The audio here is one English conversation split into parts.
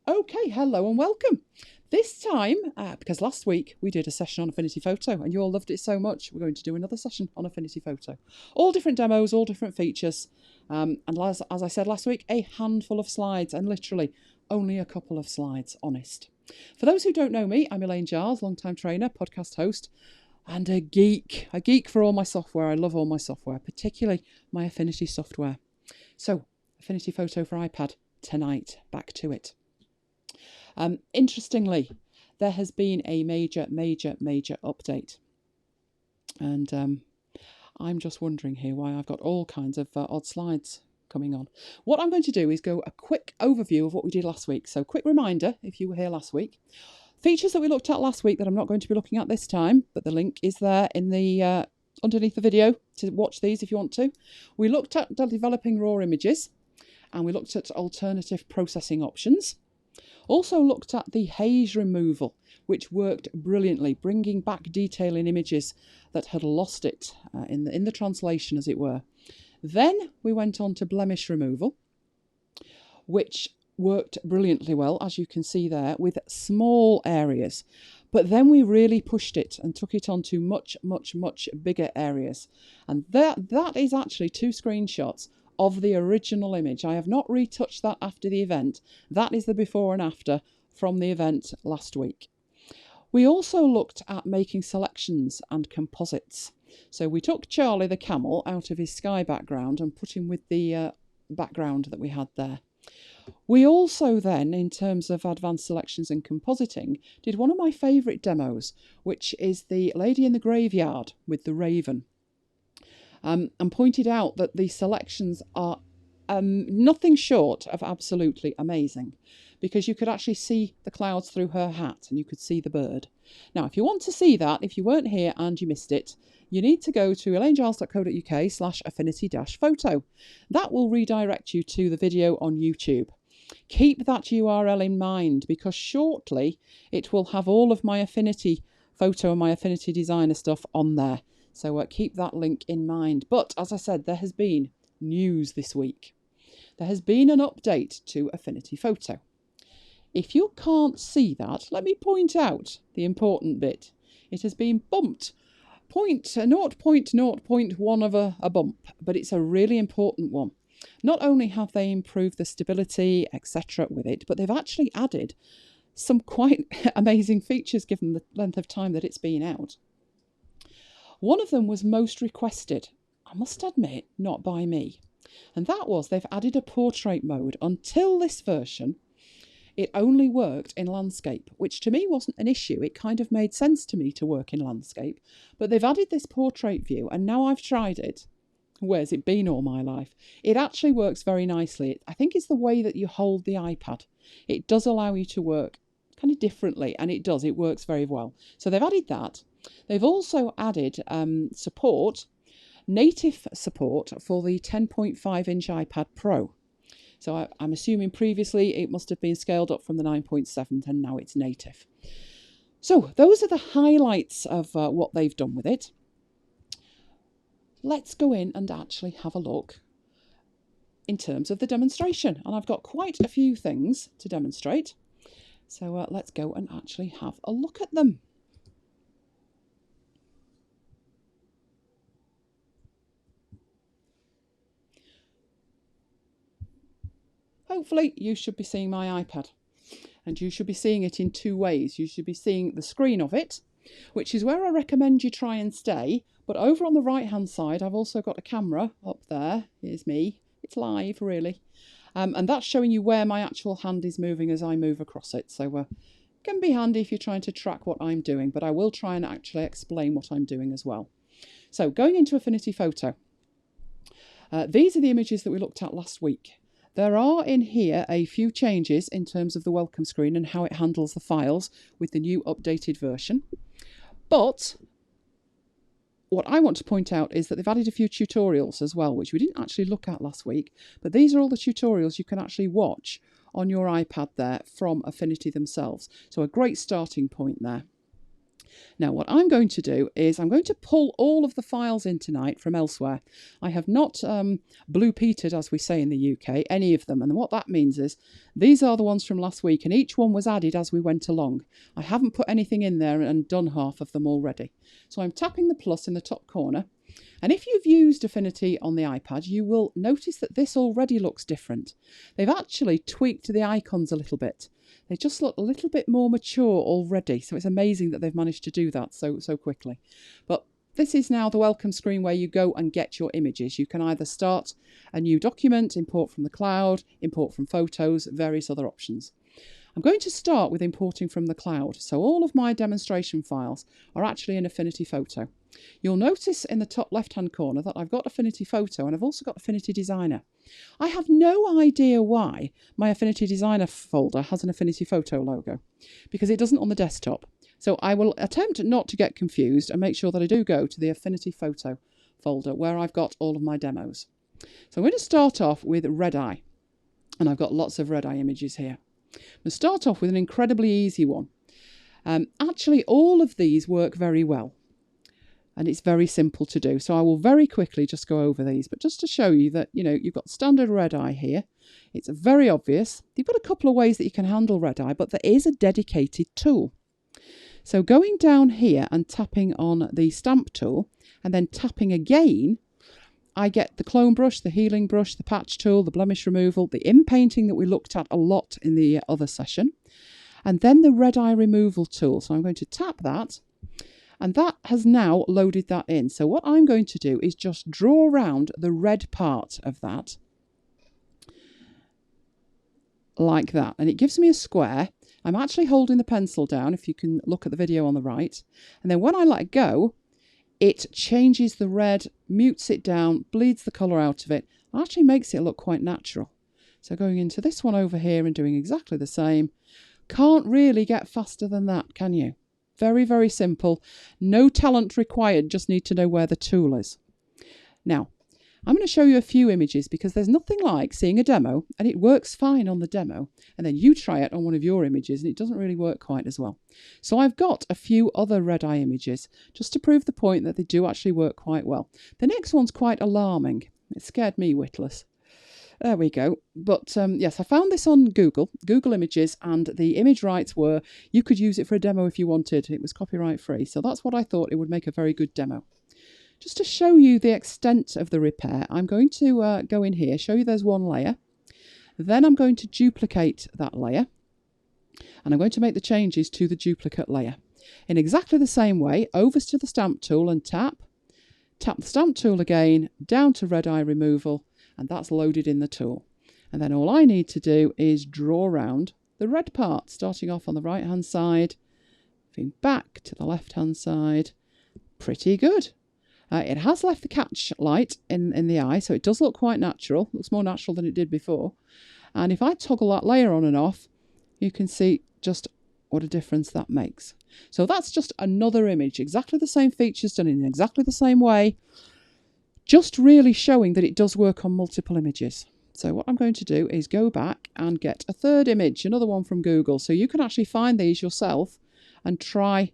Okay, hello and welcome. This time, because last week we did a session on Affinity Photo and you all loved it so much, we're going to do another session on Affinity Photo. All different demos, all different features. And as I said last week, a handful of slides and literally only a couple of slides, honest. For those who don't know me, I'm Elaine Giles, long-time trainer, podcast host, and a geek for all my software. I love all my software, particularly my Affinity software. So, Affinity Photo for iPad tonight, back to it. Interestingly, there has been a major update. And I'm just wondering here why I've got all kinds of odd slides coming on. What I'm going to do is go a quick overview of what we did last week. So quick reminder, if you were here last week, features that we looked at last week that I'm not going to be looking at this time, but the link is there in the underneath the video to watch these if you want to. We looked at developing raw images and we looked at alternative processing options. Also looked at the haze removal, which worked brilliantly, bringing back detail in images that had lost it in the translation, as it were. Then we went on to blemish removal, which worked brilliantly well, as you can see there, with small areas. But then we really pushed it and took it on to much bigger areas. And that is actually two screenshots of the original image. I have not retouched that after the event. That is the before and after from the event last week. We also looked at making selections and composites. So we took Charlie the camel out of his sky background and put him with the background that we had there. We also then, in terms of advanced selections and compositing, did one of my favourite demos, which is the lady in the graveyard with the raven. And pointed out that the selections are nothing short of absolutely amazing, because you could actually see the clouds through her hat and you could see the bird. Now, if you want to see that, if you weren't here and you missed it, you need to go to elainegiles.co.uk/affinity-photo. That will redirect you to the video on YouTube. Keep that URL in mind, because shortly it will have all of my Affinity Photo and my Affinity Designer stuff on there. So keep that link in mind. But as I said, there has been news this week. There has been an update to Affinity Photo. If you can't see that, let me point out the important bit. It has been bumped 0.0.1 of a bump, but it's a really important one. Not only have they improved the stability, etc. with it, but they've actually added some quite amazing features given the length of time that it's been out. One of them was most requested, I must admit, not by me. And that was they've added a portrait mode. Until this version, it only worked in landscape, which to me wasn't an issue. It kind of made sense to me to work in landscape. But they've added this portrait view, and now I've tried it. Where's it been all my life? It actually works very nicely. I think it's the way that you hold the iPad. It does allow you to work kind of differently, and it works very well. So they've added that. They've also added native support for the 10.5-inch iPad Pro. So I'm assuming previously it must have been scaled up from the 9.7 and now it's native. So those are the highlights of what they've done with it. Let's go in and actually have a look in terms of the demonstration. And I've got quite a few things to demonstrate. So let's go and actually have a look at them. Hopefully you should be seeing my iPad, and you should be seeing it in two ways. You should be seeing the screen of it, which is where I recommend you try and stay. But over on the right hand side, I've also got a camera up there. Here's me. It's live, really. And that's showing you where my actual hand is moving as I move across it. So it can be handy if you're trying to track what I'm doing, but I will try and actually explain what I'm doing as well. So going into Affinity Photo, these are the images that we looked at last week. There are in here a few changes in terms of the welcome screen and how it handles the files with the new updated version. But what I want to point out is that they've added a few tutorials as well, which we didn't actually look at last week. But these are all the tutorials you can actually watch on your iPad there from Affinity themselves. So a great starting point there. Now, what I'm going to do is I'm going to pull all of the files in tonight from elsewhere. I have not blue-peated, as we say in the UK, any of them. And what that means is these are the ones from last week, and each one was added as we went along. I haven't put anything in there and done half of them already. So I'm tapping the plus in the top corner. And if you've used Affinity on the iPad, you will notice that this already looks different. They've actually tweaked the icons a little bit. They just look a little bit more mature already. So it's amazing that they've managed to do that so quickly. But this is now the welcome screen where you go and get your images. You can either start a new document, import from the cloud, import from photos, various other options. I'm going to start with importing from the cloud. So all of my demonstration files are actually in Affinity Photo. You'll notice in the top left-hand corner that I've got Affinity Photo and I've also got Affinity Designer. I have no idea why my Affinity Designer folder has an Affinity Photo logo, because it doesn't on the desktop. So I will attempt not to get confused and make sure that I do go to the Affinity Photo folder where I've got all of my demos. So I'm going to start off with Red Eye, and I've got lots of Red Eye images here. I'm going to start off with an incredibly easy one. Actually, all of these work very well. And it's very simple to do. So I will very quickly just go over these. But just to show you that, you've got standard Red Eye here. It's very obvious. You've got a couple of ways that you can handle Red Eye, but there is a dedicated tool. So going down here and tapping on the stamp tool and then tapping again, I get the clone brush, the healing brush, the patch tool, the blemish removal, the inpainting that we looked at a lot in the other session, and then the Red Eye removal tool. So I'm going to tap that. And that has now loaded that in. So what I'm going to do is just draw around the red part of that. Like that. And it gives me a square. I'm actually holding the pencil down, if you can look at the video on the right. And then when I let go, it changes the red, mutes it down, bleeds the colour out of it. Actually makes it look quite natural. So going into this one over here and doing exactly the same. Can't really get faster than that, can you? Very, very simple. No talent required, just need to know where the tool is. Now, I'm going to show you a few images because there's nothing like seeing a demo and it works fine on the demo and then you try it on one of your images and it doesn't really work quite as well. So I've got a few other Red Eye images just to prove the point that they do actually work quite well. The next one's quite alarming. It scared me witless. There we go. But yes, I found this on Google Images, and the image rights were you could use it for a demo if you wanted. It was copyright free. So that's what I thought it would make a very good demo. Just to show you the extent of the repair, I'm going to go in here, show you there's one layer. Then I'm going to duplicate that layer. And I'm going to make the changes to the duplicate layer. In exactly the same way, over to the stamp tool and tap. Tap the stamp tool again, down to Red Eye removal. And that's loaded in the tool. And then all I need to do is draw around the red part, starting off on the right hand side, moving back to the left hand side. Pretty good. It has left the catch light in the eye, so it does look quite natural. Looks more natural than it did before. And if I toggle that layer on and off, you can see just what a difference that makes. So that's just another image, exactly the same features done in exactly the same way. Just really showing that it does work on multiple images. So what I'm going to do is go back and get a third image, another one from Google. So you can actually find these yourself and try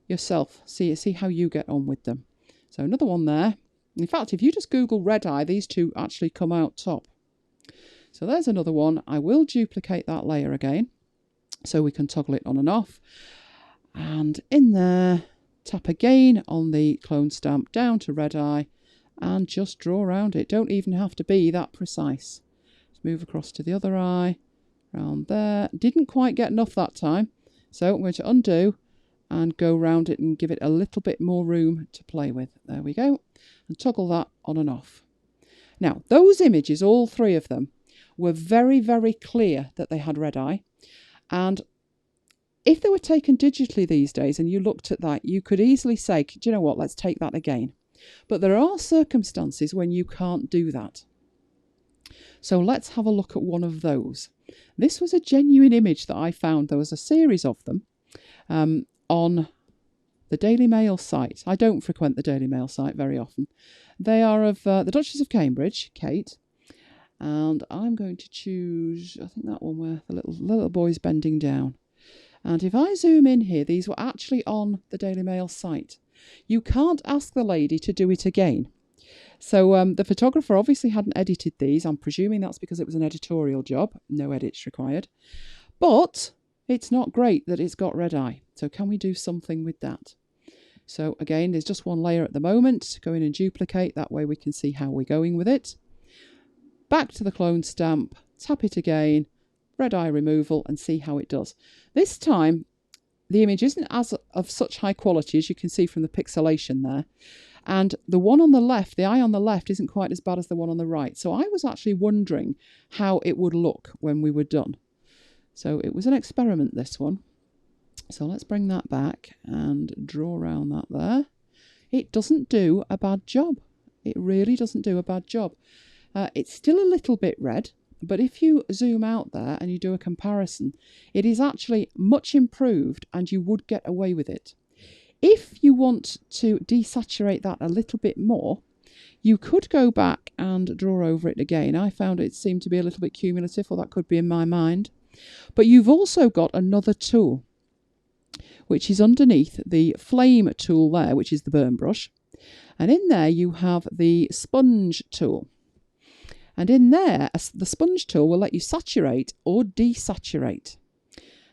yourself. See how you get on with them. So another one there. In fact, if you just Google Red Eye, these two actually come out top. So there's another one. I will duplicate that layer again so we can toggle it on and off. And in there, tap again on the clone stamp down to Red Eye. And just draw around it. Don't even have to be that precise. Just move across to the other eye, around there. Didn't quite get enough that time. So I'm going to undo and go around it and give it a little bit more room to play with. There we go. And toggle that on and off. Now, those images, all three of them, were very, very clear that they had Red Eye. And if they were taken digitally these days and you looked at that, you could easily say, do you know what, let's take that again. But there are circumstances when you can't do that. So let's have a look at one of those. This was a genuine image that I found. There was a series of them on the Daily Mail site. I don't frequent the Daily Mail site very often. They are of the Duchess of Cambridge, Kate. And I'm going to choose, I think that one where the little boy's bending down. And if I zoom in here, these were actually on the Daily Mail site. You can't ask the lady to do it again. So the photographer obviously hadn't edited these. I'm presuming that's because it was an editorial job. No edits required. But it's not great that it's got red eye. So can we do something with that? So again, there's just one layer at the moment. Go in and duplicate. That way we can see how we're going with it. Back to the clone stamp. Tap it again. Red eye removal and see how it does. This time, the image isn't as of such high quality as you can see from the pixelation there. And the one on the left, the eye on the left, isn't quite as bad as the one on the right. So I was actually wondering how it would look when we were done. So it was an experiment, this one. So let's bring that back and draw around that there. It doesn't do a bad job. It really doesn't do a bad job. It's still a little bit red, but if you zoom out there and you do a comparison, it is actually much improved and you would get away with it. If you want to desaturate that a little bit more, you could go back and draw over it again. I found it seemed to be a little bit cumulative, or that could be in my mind. But you've also got another tool, which is underneath the flame tool there, which is the burn brush. And in there you have the sponge tool. And in there, the sponge tool will let you saturate or desaturate.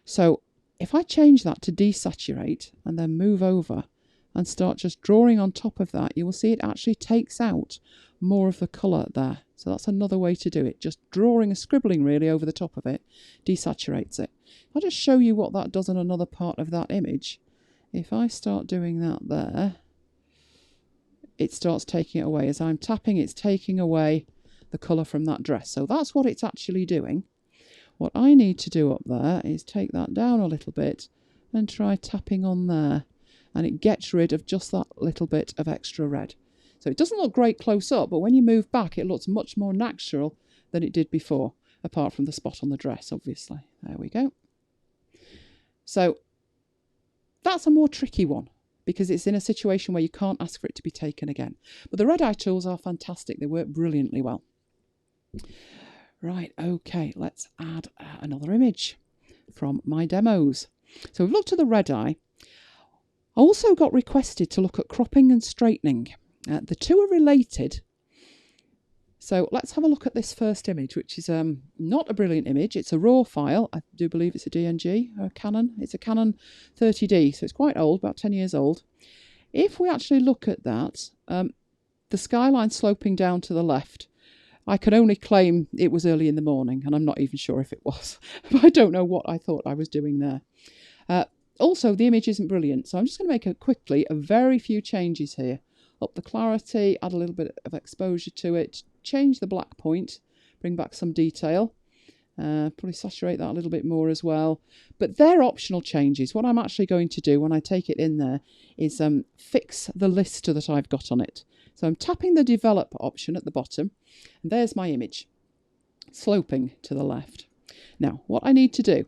So if I change that to desaturate and then move over and start just drawing on top of that, you will see it actually takes out more of the colour there. So that's another way to do it. Just drawing and scribbling really over the top of it desaturates it. I'll just show you what that does on another part of that image. If I start doing that there, it starts taking it away. As I'm tapping, it's taking away the colour from that dress. So that's what it's actually doing. What I need to do up there is take that down a little bit and try tapping on there. And it gets rid of just that little bit of extra red. So it doesn't look great close up, but when you move back, it looks much more natural than it did before, apart from the spot on the dress, obviously. There we go. So that's a more tricky one, because it's in a situation where you can't ask for it to be taken again. But the red eye tools are fantastic. They work brilliantly well. Right, okay, let's add another image from my demos. So we've looked at the red eye. I also got requested to look at cropping and straightening. The two are related. So let's have a look at this first image, which is not a brilliant image. It's a RAW file. I do believe it's a DNG, or a Canon. It's a Canon 30D, so it's quite old, about 10 years old. If we actually look at that, the skyline sloping down to the left, I can only claim it was early in the morning, and I'm not even sure if it was. I don't know what I thought I was doing there. Also, the image isn't brilliant, so I'm just going to make a very few changes here. Up the clarity, add a little bit of exposure to it, change the black point, bring back some detail, probably saturate that a little bit more as well. But they're optional changes. What I'm actually going to do when I take it in there is fix the list that I've got on it. So I'm tapping the develop option at the bottom, and there's my image, sloping to the left. Now, what I need to do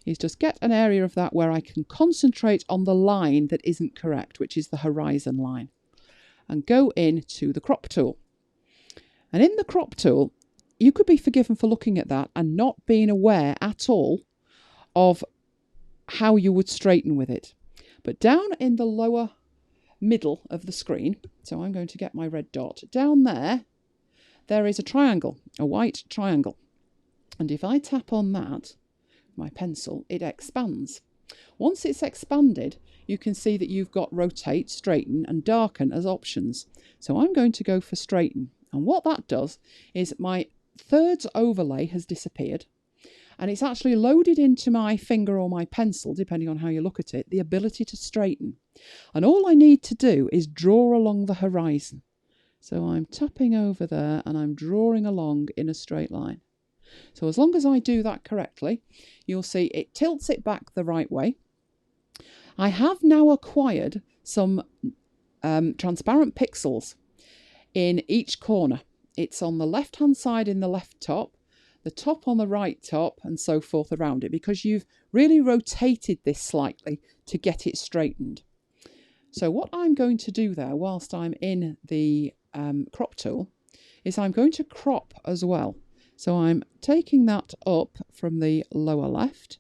is just get an area of that where I can concentrate on the line that isn't correct, which is the horizon line, and go into the crop tool. And in the crop tool, you could be forgiven for looking at that and not being aware at all of how you would straighten with it. But down in the lower middle of the screen, so I'm going to get my red dot, down there, there is a triangle, a white triangle. And if I tap on that, my pencil, it expands. Once it's expanded, you can see that you've got rotate, straighten and darken as options. So I'm going to go for straighten. And what that does is my thirds overlay has disappeared, and it's actually loaded into my finger or my pencil, depending on how you look at it, the ability to straighten. And all I need to do is draw along the horizon. So I'm tapping over there and I'm drawing along in a straight line. So as long as I do that correctly, you'll see it tilts it back the right way. I have now acquired some transparent pixels in each corner. It's on the left hand side in the left top, the top on the right top, and so forth around it, because you've really rotated this slightly to get it straightened. So what I'm going to do there whilst I'm in the crop tool is I'm going to crop as well. So I'm taking that up from the lower left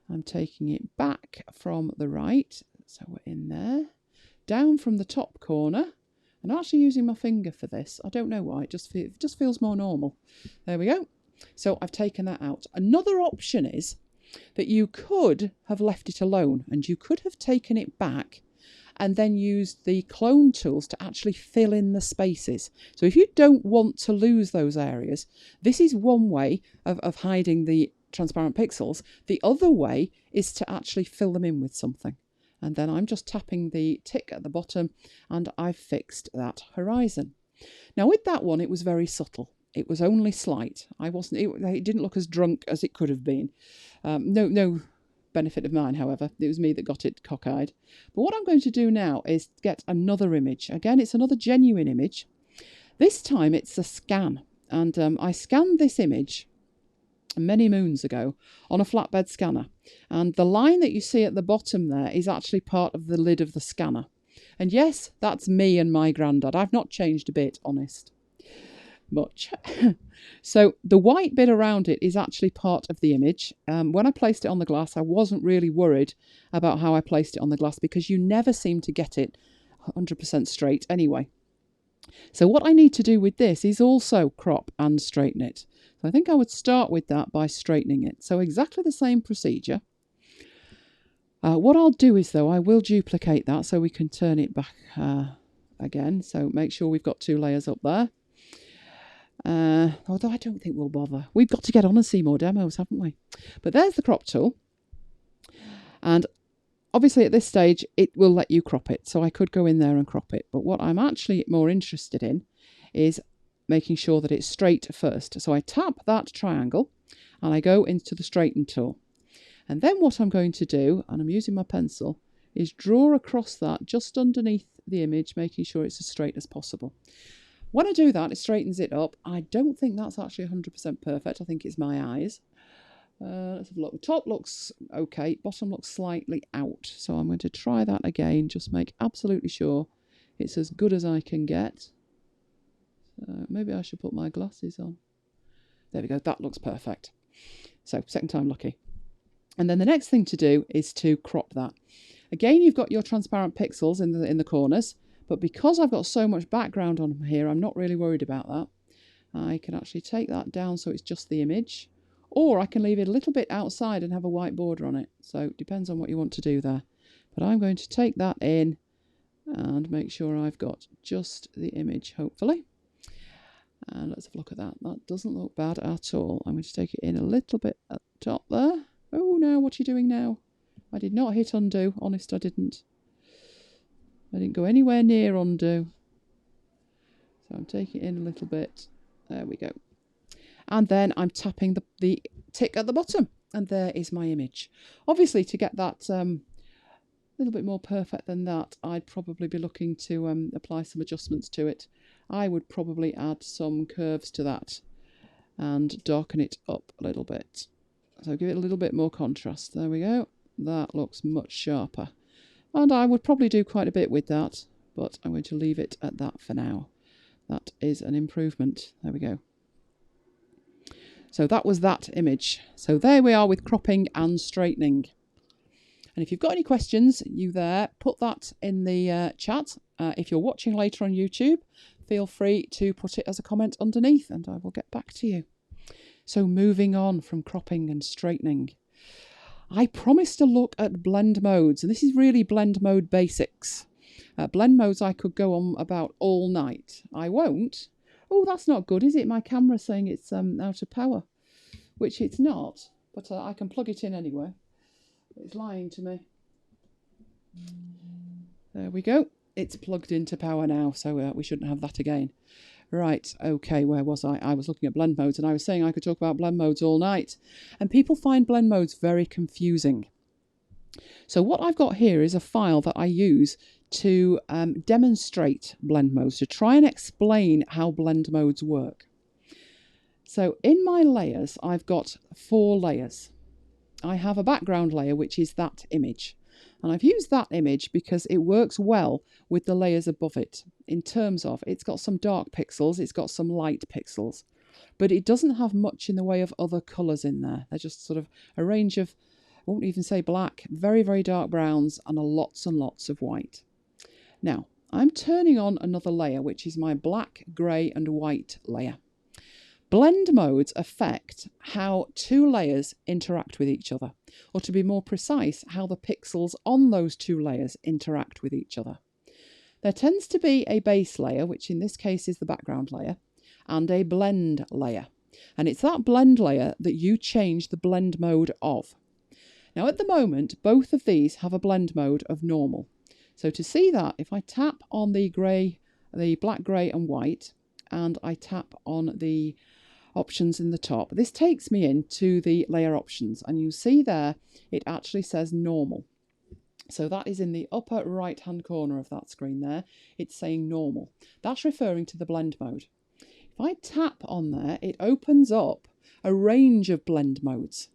I'm taking it back from the right, so we're in there, down from the top corner, and I'm actually using my finger for this. I don't know why, it just feels more normal. There we go. So I've taken that out. Another option is that you could have left it alone and you could have taken it back and then used the clone tools to actually fill in the spaces. So if you don't want to lose those areas, this is one way of hiding the transparent pixels. The other way is to actually fill them in with something. And then I'm just tapping the tick at the bottom and I've fixed that horizon. Now with that one, it was very subtle. It was only slight. It didn't look as drunk as it could have been. No benefit of mine, however. It was me that got it cockeyed. But what I'm going to do now is get another image. Again, it's another genuine image. This time it's a scan. And I scanned this image many moons ago on a flatbed scanner. And the line that you see at the bottom there is actually part of the lid of the scanner. And yes, that's me and my granddad. I've not changed a bit, honest. Much. So the white bit around it is actually part of the image. When I placed it on the glass, I wasn't really worried about how I placed it on the glass because you never seem to get it 100% straight anyway. So what I need to do with this is also crop and straighten it. So I think I would start with that by straightening it. So exactly the same procedure. What I'll do is, though, I will duplicate that so we can turn it back again. So make sure we've got 2 layers up there. Although I don't think we'll bother. We've got to get on and see more demos, haven't we? But there's the crop tool. And obviously at this stage, it will let you crop it. So I could go in there and crop it. But what I'm actually more interested in is making sure that it's straight first. So I tap that triangle and I go into the straighten tool. And then what I'm going to do, and I'm using my pencil, is draw across that just underneath the image, making sure it's as straight as possible. When I do that, it straightens it up. I don't think that's actually 100% perfect. I think it's my eyes. Let's have a look. The top looks okay. Bottom looks slightly out. So I'm going to try that again. Just make absolutely sure it's as good as I can get. Maybe I should put my glasses on. There we go. That looks perfect. So second time lucky. And then the next thing to do is to crop that. Again, you've got your transparent pixels in the corners. But because I've got so much background on here, I'm not really worried about that. I can actually take that down so it's just the image. Or I can leave it a little bit outside and have a white border on it. So it depends on what you want to do there. But I'm going to take that in and make sure I've got just the image, hopefully. And let's have a look at that. That doesn't look bad at all. I'm going to take it in a little bit at the top there. Oh, no, what are you doing now? I did not hit undo. Honest, I didn't. I didn't go anywhere near undo. So I'm taking it in a little bit. There we go. And then I'm tapping the tick at the bottom. And there is my image. Obviously, to get that a little bit more perfect than that, I'd probably be looking to apply some adjustments to it. I would probably add some curves to that and darken it up a little bit. So give it a little bit more contrast. There we go. That looks much sharper. And I would probably do quite a bit with that, but I'm going to leave it at that for now. That is an improvement. There we go. So that was that image. So there we are with cropping and straightening. And if you've got any questions, you there, put that in the chat. If you're watching later on YouTube, feel free to put it as a comment underneath and I will get back to you. So moving on from cropping and straightening. I promised to look at blend modes, and this is really blend mode basics. Blend modes I could go on about all night. I won't. Oh, that's not good, is it? My camera's saying it's out of power, which it's not, but I can plug it in anyway. It's lying to me. There we go. It's plugged into power now, so we shouldn't have that again. Right, okay, where was I? I was looking at blend modes and I was saying I could talk about blend modes all night. And people find blend modes very confusing. So what I've got here is a file that I use to demonstrate blend modes, to try and explain how blend modes work. So in my layers, I've got 4 layers. I have a background layer, which is that image. And I've used that image because it works well with the layers above it in terms of it's got some dark pixels, it's got some light pixels, but it doesn't have much in the way of other colours in there. They're just sort of a range of won't even say black, very, very dark browns, and lots of white. Now, I'm turning on another layer, which is my black, grey and white layer. Blend modes affect how two layers interact with each other, or to be more precise, how the pixels on those two layers interact with each other. There tends to be a base layer, which in this case is the background layer, and a blend layer. And it's that blend layer that you change the blend mode of. Now at the moment, both of these have a blend mode of normal. So to see that, if I tap on the black, grey and white, and I tap on the options in the top, this takes me into the layer options, and you see there it actually says normal. So that is in the upper right hand corner of that screen there. It's saying normal. That's referring to the blend mode. If I tap on there, it opens up a range of blend modes.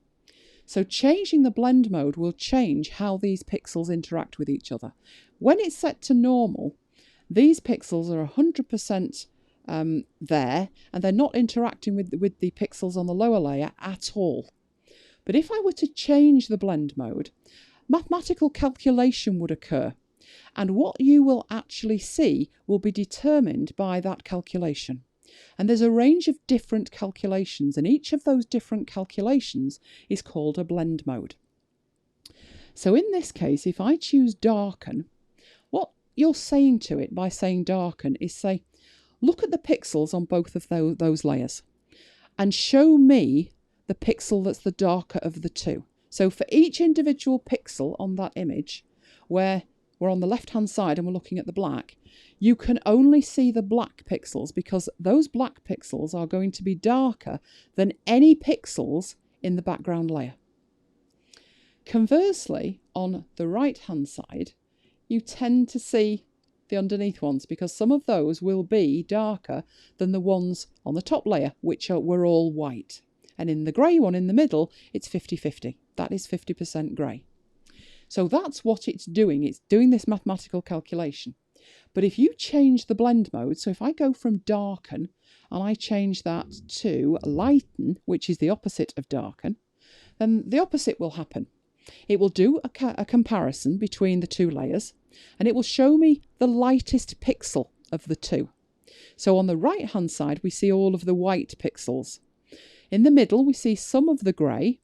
So changing the blend mode will change how these pixels interact with each other. When it's set to normal, these pixels are 100% there, and they're not interacting with the pixels on the lower layer at all. But if I were to change the blend mode, mathematical calculation would occur, and what you will actually see will be determined by that calculation. And there's a range of different calculations, and each of those different calculations is called a blend mode. So in this case, if I choose darken, what you're saying to it by saying darken is say, look at the pixels on both of those layers and show me the pixel that's the darker of the two. So for each individual pixel on that image, where we're on the left-hand side and we're looking at the black, you can only see the black pixels because those black pixels are going to be darker than any pixels in the background layer. Conversely, on the right-hand side, you tend to see the underneath ones because some of those will be darker than the ones on the top layer, which were all white. And in the grey one in the middle, it's 50-50. That is 50% grey. So that's what it's doing. It's doing this mathematical calculation. But if you change the blend mode, so if I go from darken and I change that to lighten, which is the opposite of darken, then the opposite will happen. It will do a comparison between the two layers, and it will show me the lightest pixel of the two. So on the right hand side, we see all of the white pixels. In the middle, we see some of the grey,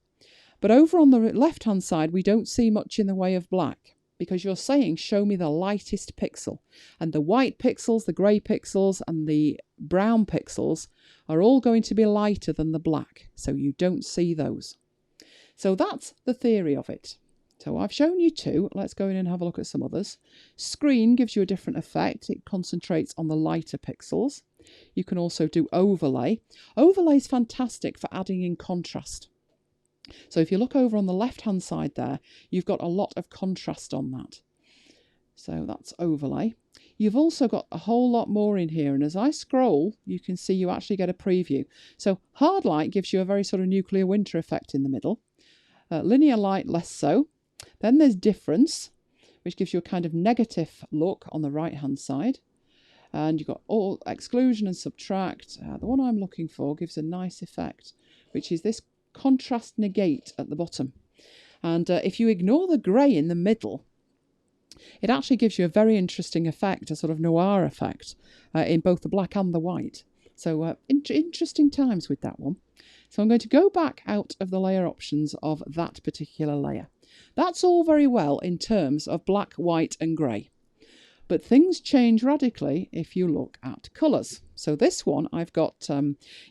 but over on the left hand side, we don't see much in the way of black, because you're saying, show me the lightest pixel. And the white pixels, the grey pixels, and the brown pixels are all going to be lighter than the black, so you don't see those. So that's the theory of it. So I've shown you two. Let's go in and have a look at some others. Screen gives you a different effect. It concentrates on the lighter pixels. You can also do overlay. Overlay is fantastic for adding in contrast. So if you look over on the left-hand side there, you've got a lot of contrast on that. So that's overlay. You've also got a whole lot more in here, and as I scroll, you can see you actually get a preview. So hard light gives you a very sort of nuclear winter effect in the middle. Linear light, less so. Then there's difference, which gives you a kind of negative look on the right-hand side. And you've got all exclusion and subtract. The one I'm looking for gives a nice effect, which is this contrast negate at the bottom. And if you ignore the grey in the middle, it actually gives you a very interesting effect, a sort of noir effect in both the black and the white. So interesting times with that one. So I'm going to go back out of the layer options of that particular layer. That's all very well in terms of black, white and grey. But things change radically if you look at colours. So this one, I've got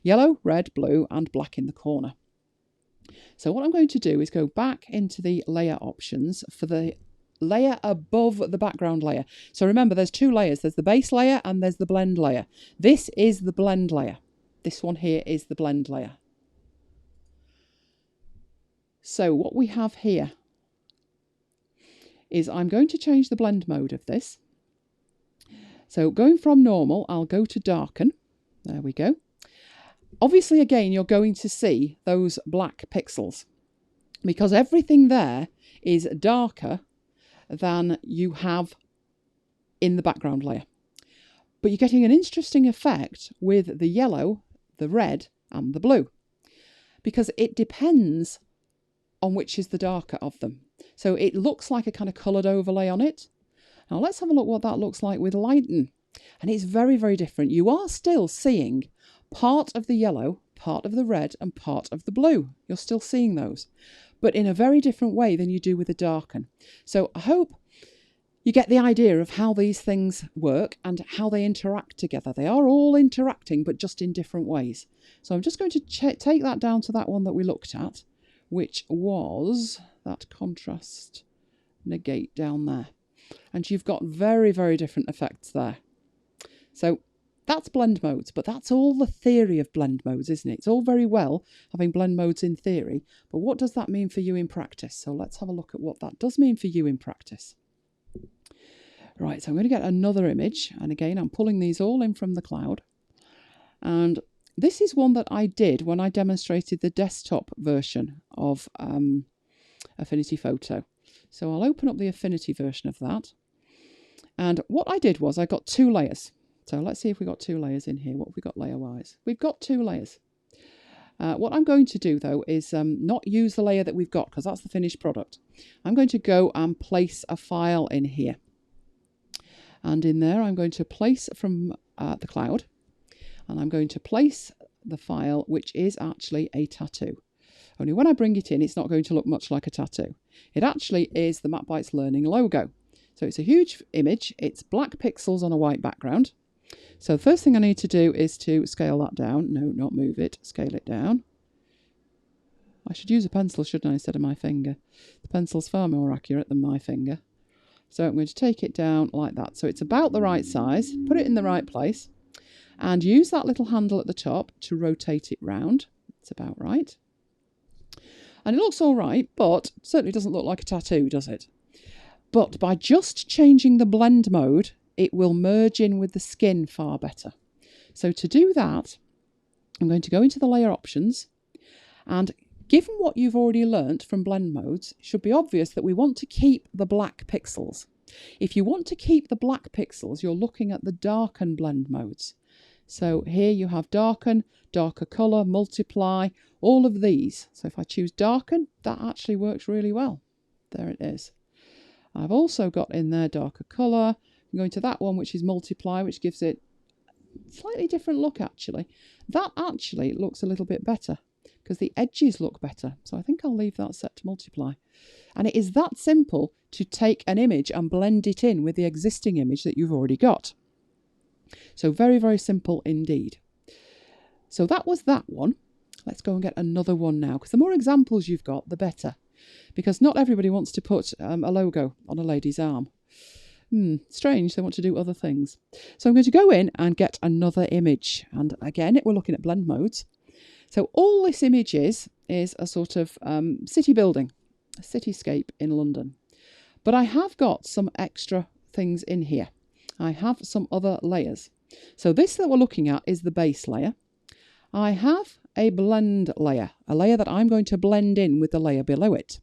yellow, red, blue and black in the corner. So what I'm going to do is go back into the layer options for the layer above the background layer. So remember, there's two layers. There's the base layer and there's the blend layer. This is the blend layer. This one here is the blend layer. So what we have here is I'm going to change the blend mode of this. So going from normal, I'll go to darken. There we go. Obviously, again, you're going to see those black pixels because everything there is darker than you have in the background layer. But you're getting an interesting effect with the yellow, the red and the blue because it depends on which is the darker of them. So it looks like a kind of coloured overlay on it. Now let's have a look what that looks like with lighten. And it's very, very different. You are still seeing part of the yellow, part of the red and part of the blue. You're still seeing those, but in a very different way than you do with the darken. So I hope you get the idea of how these things work and how they interact together. They are all interacting, but just in different ways. So I'm just going to take that down to that one that we looked at, which was that contrast negate down there. And you've got very, very different effects there. So that's blend modes, but that's all the theory of blend modes, isn't it? It's all very well having blend modes in theory, but what does that mean for you in practice? So let's have a look at what that does mean for you in practice. Right, so I'm going to get another image, and again I'm pulling these all in from the cloud, and this is one that I did when I demonstrated the desktop version of Affinity Photo. So I'll open up the Affinity version of that, and what I did was I got 2 layers. So let's see if we got 2 layers in here. What have we got layer-wise? We've got 2 layers. What I'm going to do, though, is not use the layer that we've got, because that's the finished product. I'm going to go and place a file in here. And in there, I'm going to place from the cloud, and I'm going to place the file, which is actually a tattoo. Only when I bring it in, it's not going to look much like a tattoo. It actually is the Map Bytes Learning logo. So it's a huge image. It's black pixels on a white background. So the first thing I need to do is to scale that down. No, not move it. Scale it down. I should use a pencil, shouldn't I, instead of my finger? The pencil's far more accurate than my finger. So I'm going to take it down like that. So it's about the right size. Put it in the right place. And use that little handle at the top to rotate it round. It's about right. And it looks all right, but certainly doesn't look like a tattoo, does it? But by just changing the blend mode, it will merge in with the skin far better. So to do that, I'm going to go into the layer options, and given what you've already learnt from blend modes, it should be obvious that we want to keep the black pixels. If you want to keep the black pixels, you're looking at the darken blend modes. So here you have darken, darker colour, multiply, all of these. So if I choose darken, that actually works really well. There it is. I've also got in there darker colour. I'm going to that one, which is multiply, which gives it a slightly different look actually. That actually looks a little bit better because the edges look better. So I think I'll leave that set to multiply. And it is that simple to take an image and blend it in with the existing image that you've already got. So very, very simple indeed. So that was that one. Let's go and get another one now, because the more examples you've got, the better. Because not everybody wants to put a logo on a lady's arm. Strange, they want to do other things. So I'm going to go in and get another image. And again, we're looking at blend modes. So all this image is a sort of city building, a cityscape in London. But I have got some extra things in here. I have some other layers. So this that we're looking at is the base layer. I have a blend layer, a layer that I'm going to blend in with the layer below it.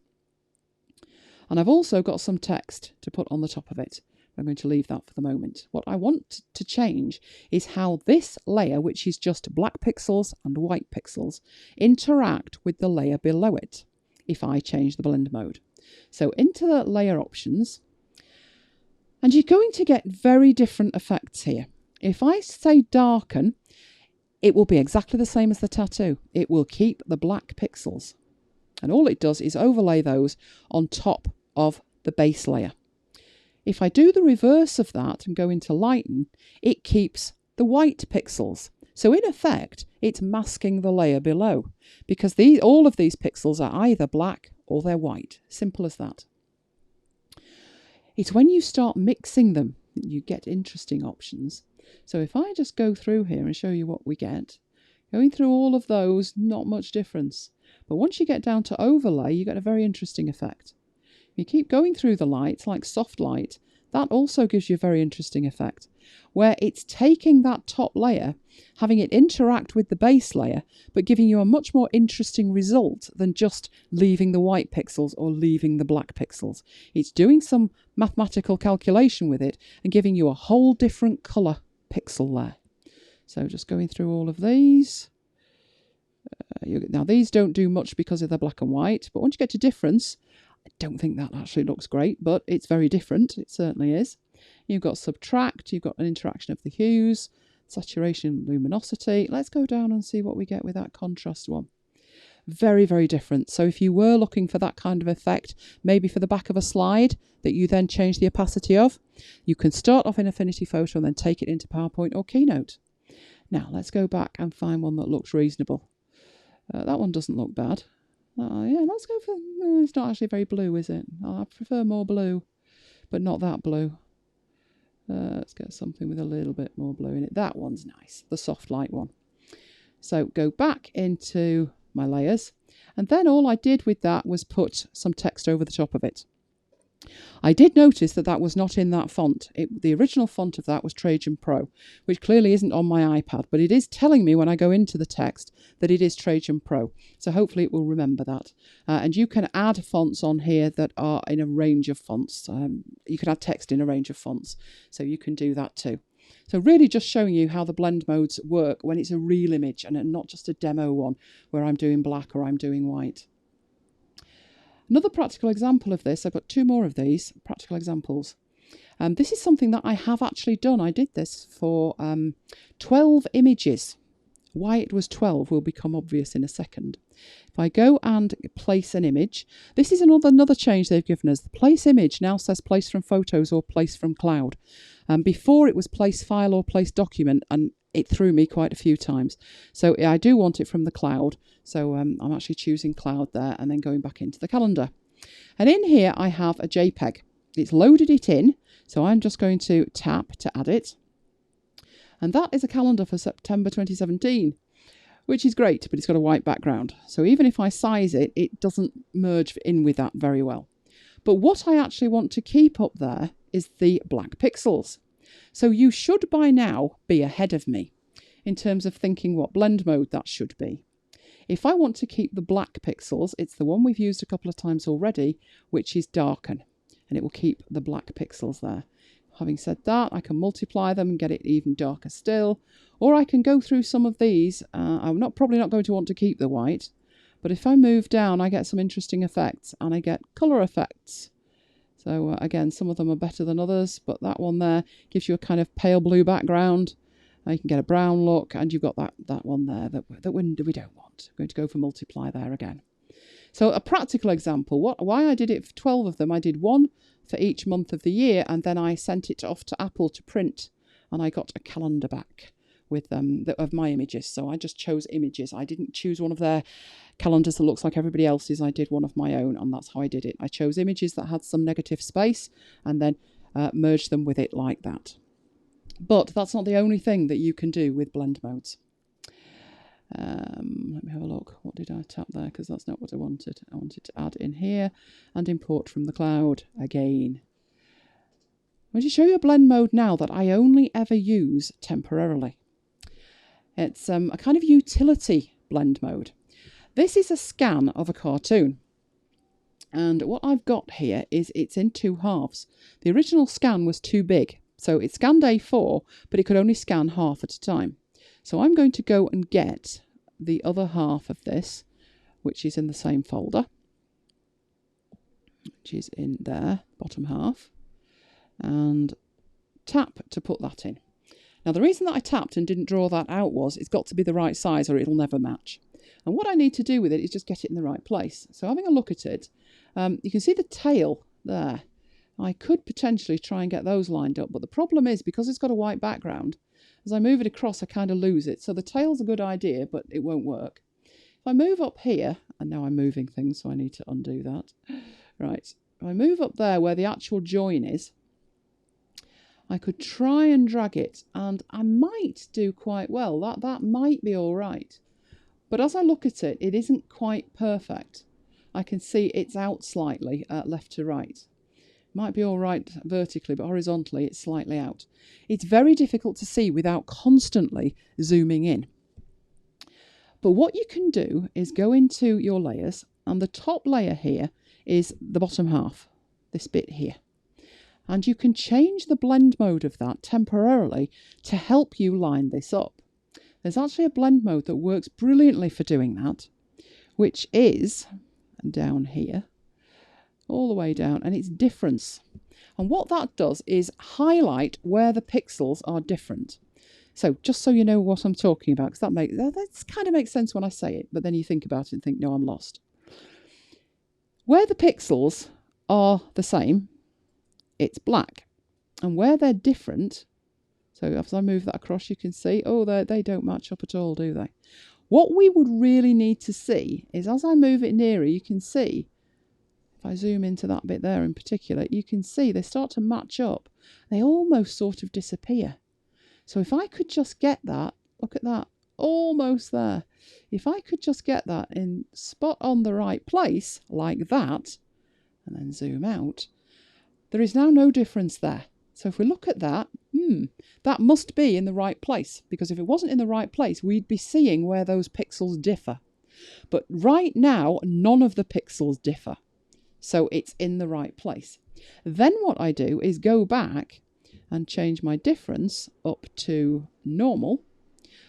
And I've also got some text to put on the top of it. I'm going to leave that for the moment. What I want to change is how this layer, which is just black pixels and white pixels, interact with the layer below it if I change the blend mode. So into the layer options, and you're going to get very different effects here. If I say darken, it will be exactly the same as the tattoo. It will keep the black pixels. And all it does is overlay those on top of the base layer. If I do the reverse of that and go into lighten, it keeps the white pixels. So in effect, it's masking the layer below, because all of these pixels are either black or they're white. Simple as that. It's when you start mixing them that you get interesting options. So if I just go through here and show you what we get, going through all of those, not much difference. But once you get down to overlay, you get a very interesting effect. If you keep going through the lights, like soft light, that also gives you a very interesting effect, where it's taking that top layer, having it interact with the base layer, but giving you a much more interesting result than just leaving the white pixels or leaving the black pixels. It's doing some mathematical calculation with it and giving you a whole different colour pixel there. So just going through all of these. Now these don't do much because of the black and white, but once you get to difference, I don't think that actually looks great, but it's very different. It certainly is. You've got subtract, you've got an interaction of the hues, saturation, luminosity. Let's go down and see what we get with that contrast one. Very, very different. So if you were looking for that kind of effect, maybe for the back of a slide that you then change the opacity of, you can start off in Affinity Photo and then take it into PowerPoint or Keynote. Now let's go back and find one that looks reasonable. That one doesn't look bad. Yeah, let's go for... it's not actually very blue, is it? I prefer more blue, but not that blue. Let's get something with a little bit more blue in it. That one's nice, the soft light one. So go back into my layers, and then all I did with that was put some text over the top of it. I did notice that that was not in that font. The original font of that was Trajan Pro, which clearly isn't on my iPad, but it is telling me when I go into the text that it is Trajan Pro. So hopefully it will remember that. And you can add fonts on here that are in a range of fonts. You can add text in a range of fonts, so you can do that too. So really just showing you how the blend modes work when it's a real image and not just a demo one where I'm doing black or I'm doing white. Another practical example of this, I've got two more of these practical examples. This is something that I have actually done. I did this for 12 images. Why it was 12 will become obvious in a second. If I go and place an image, this is another change they've given us. The place image now says place from photos or place from cloud. Before it was place file or place document, and it threw me quite a few times. So I do want it from the cloud. So I'm actually choosing cloud there and then going back into the calendar. And in here I have a JPEG. It's loaded it in. So I'm just going to tap to add it. And that is a calendar for September 2017, which is great, but it's got a white background. So even if I size it, it doesn't merge in with that very well. But what I actually want to keep up there is the black pixels. So you should by now be ahead of me in terms of thinking what blend mode that should be. If I want to keep the black pixels, it's the one we've used a couple of times already, which is darken, and it will keep the black pixels there. Having said that, I can multiply them and get it even darker still, or I can go through some of these. I'm probably not going to want to keep the white, but if I move down, I get some interesting effects, and I get colour effects. So again, some of them are better than others, but that one there gives you a kind of pale blue background. You can get a brown look, and you've got that one there that we don't want. I'm going to go for multiply there again. So a practical example, why I did it for 12 of them, I did one for each month of the year, and then I sent it off to Apple to print, and I got a calendar back with of my images. So I just chose images. I didn't choose one of their calendars that looks like everybody else's. I did one of my own, and that's how I did it. I chose images that had some negative space and then merged them with it like that. But that's not the only thing that you can do with blend modes. Let me have a look. What did I tap there? Because that's not what I wanted. I wanted to add in here and import from the cloud again. I'm going to show you a blend mode now that I only ever use temporarily. It's a kind of utility blend mode. This is a scan of a cartoon. And what I've got here is it's in two halves. The original scan was too big. So it scanned A4, but it could only scan half at a time. So I'm going to go and get the other half of this, which is in the same folder, which is in there, bottom half, and tap to put that in. Now, the reason that I tapped and didn't draw that out was it's got to be the right size or it'll never match. And what I need to do with it is just get it in the right place. So having a look at it, you can see the tail there. I could potentially try and get those lined up, but the problem is because it's got a white background, as I move it across, I kind of lose it. So the tail's a good idea, but it won't work. If I move up here, and now I'm moving things, so I need to undo that. Right, if I move up there where the actual join is, I could try and drag it, and I might do quite well. That might be all right. But as I look at it, it isn't quite perfect. I can see it's out slightly, left to right. Might be all right vertically, but horizontally it's slightly out. It's very difficult to see without constantly zooming in. But what you can do is go into your layers, and the top layer here is the bottom half, this bit here. And you can change the blend mode of that temporarily to help you line this up. There's actually a blend mode that works brilliantly for doing that, which is down here, all the way down, and it's difference. And what that does is highlight where the pixels are different. So just so you know what I'm talking about, because that kind of makes sense when I say it, but then you think about it and think, no, I'm lost. Where the pixels are the same, it's black. And where they're different, so as I move that across, you can see, oh, they don't match up at all, do they? What we would really need to see is, as I move it nearer, you can see, if I zoom into that bit there in particular, you can see they start to match up. They almost sort of disappear. So if I could just get that, look at that, almost there. If I could just get that in spot on the right place, like that, and then zoom out, there is now no difference there. So if we look at that, that must be in the right place, because if it wasn't in the right place, we'd be seeing where those pixels differ. But right now, none of the pixels differ. So it's in the right place. Then what I do is go back and change my difference up to normal.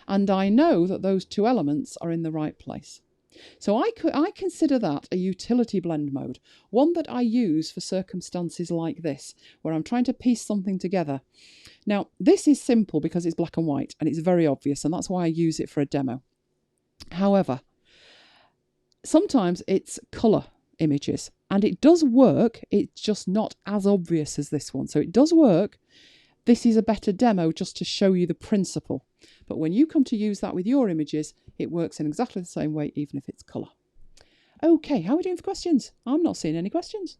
And I know that those two elements are in the right place. So I consider that a utility blend mode, one that I use for circumstances like this, where I'm trying to piece something together. Now, this is simple because it's black and white and it's very obvious, and that's why I use it for a demo. However, sometimes it's colour images, and it does work, it's just not as obvious as this one. So it does work. This is a better demo just to show you the principle. But when you come to use that with your images, it works in exactly the same way, even if it's colour. Okay, how are we doing for questions? I'm not seeing any questions.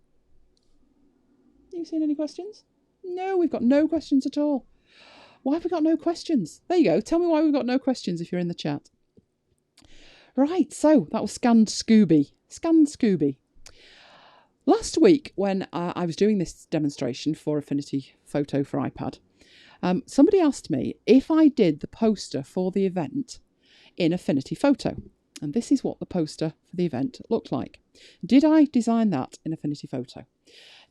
You seen any questions? No, we've got no questions at all. Why have we got no questions? There you go. Tell me why we've got no questions if you're in the chat. Right, so that was Scanned Scooby. Scanned Scooby. Last week, when I was doing this demonstration for Affinity Photo for iPad, somebody asked me if I did the poster for the event in Affinity Photo. And this is what the poster for the event looked like. Did I design that in Affinity Photo?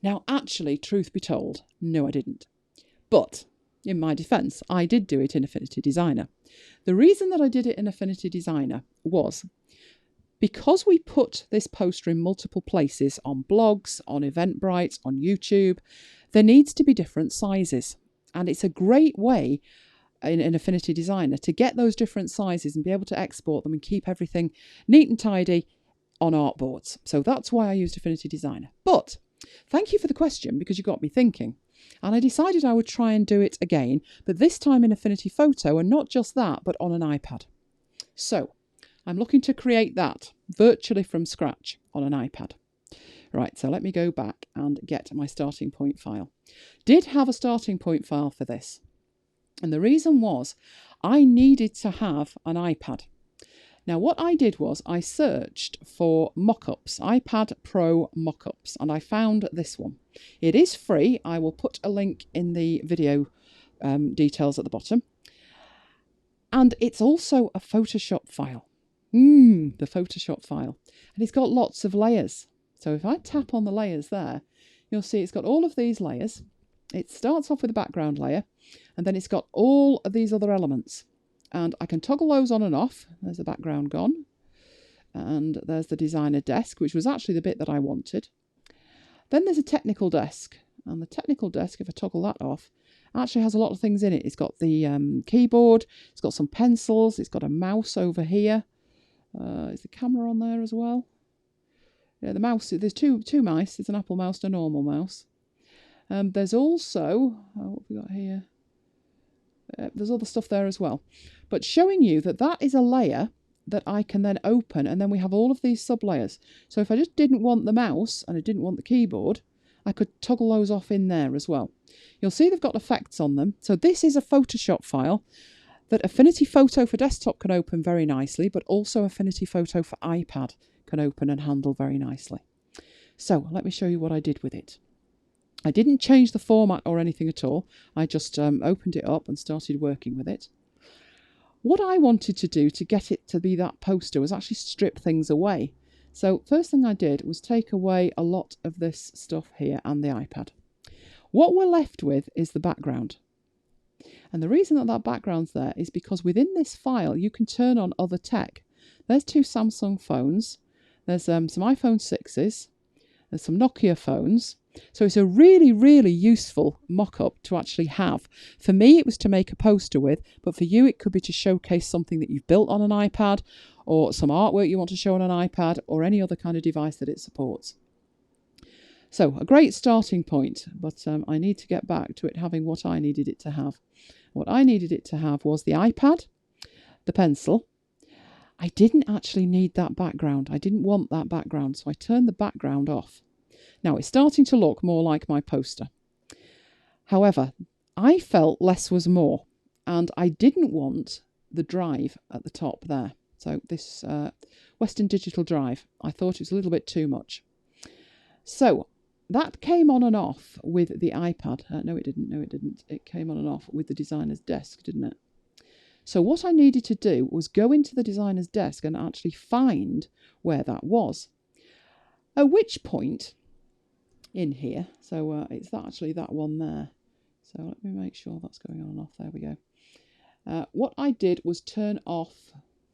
Now, actually, truth be told, no, I didn't. But in my defence, I did do it in Affinity Designer. The reason that I did it in Affinity Designer was because we put this poster in multiple places, on blogs, on Eventbrite, on YouTube, there needs to be different sizes. And it's a great way in Affinity Designer to get those different sizes and be able to export them and keep everything neat and tidy on artboards. So that's why I used Affinity Designer. But thank you for the question, because you got me thinking. And I decided I would try and do it again, but this time in Affinity Photo, and not just that, but on an iPad. So I'm looking to create that virtually from scratch on an iPad. Right, so let me go back and get my starting point file. Did have a starting point file for this. And the reason was I needed to have an iPad. Now, what I did was I searched for mockups, iPad Pro mockups, and I found this one. It is free. I will put a link in the video details at the bottom. And it's also a Photoshop file. The Photoshop file. And it's got lots of layers. So if I tap on the layers there, you'll see it's got all of these layers. It starts off with a background layer, and then it's got all of these other elements. And I can toggle those on and off. There's the background gone. And there's the designer desk, which was actually the bit that I wanted. Then there's a technical desk. And the technical desk, if I toggle that off, actually has a lot of things in it. It's got the keyboard, it's got some pencils, it's got a mouse over here. Is the camera on there as well? Yeah, the mouse, there's two mice. There's an Apple mouse and a normal mouse. There's also, what have we got here? There's other stuff there as well. But showing you that that is a layer that I can then open, and then we have all of these sub-layers. So if I just didn't want the mouse and I didn't want the keyboard, I could toggle those off in there as well. You'll see they've got effects on them. So this is a Photoshop file that Affinity Photo for desktop can open very nicely, but also Affinity Photo for iPad can open and handle very nicely. So let me show you what I did with it. I didn't change the format or anything at all. I just opened it up and started working with it. What I wanted to do to get it to be that poster was actually strip things away. So first thing I did was take away a lot of this stuff here and the iPad. What we're left with is the background. And the reason that that background's there is because within this file, you can turn on other tech. There's 2 Samsung phones. There's some iPhone 6s. There's some Nokia phones. So it's a really, really useful mock-up to actually have. For me, it was to make a poster with, but for you, it could be to showcase something that you've built on an iPad, or some artwork you want to show on an iPad, or any other kind of device that it supports. So a great starting point, but I need to get back to it having what I needed it to have. What I needed it to have was the iPad, the pencil. I didn't actually need that background. I didn't want that background, so I turned the background off. Now it's starting to look more like my poster. However, I felt less was more, and I didn't want the drive at the top there. So this Western Digital drive, I thought it was a little bit too much. So that came on and off with the iPad. No, it didn't. It came on and off with the designer's desk, didn't it? So what I needed to do was go into the designer's desk and actually find where that was. At which point, in here, so it's actually that one there. So let me make sure that's going on and off. There we go. What I did was turn off...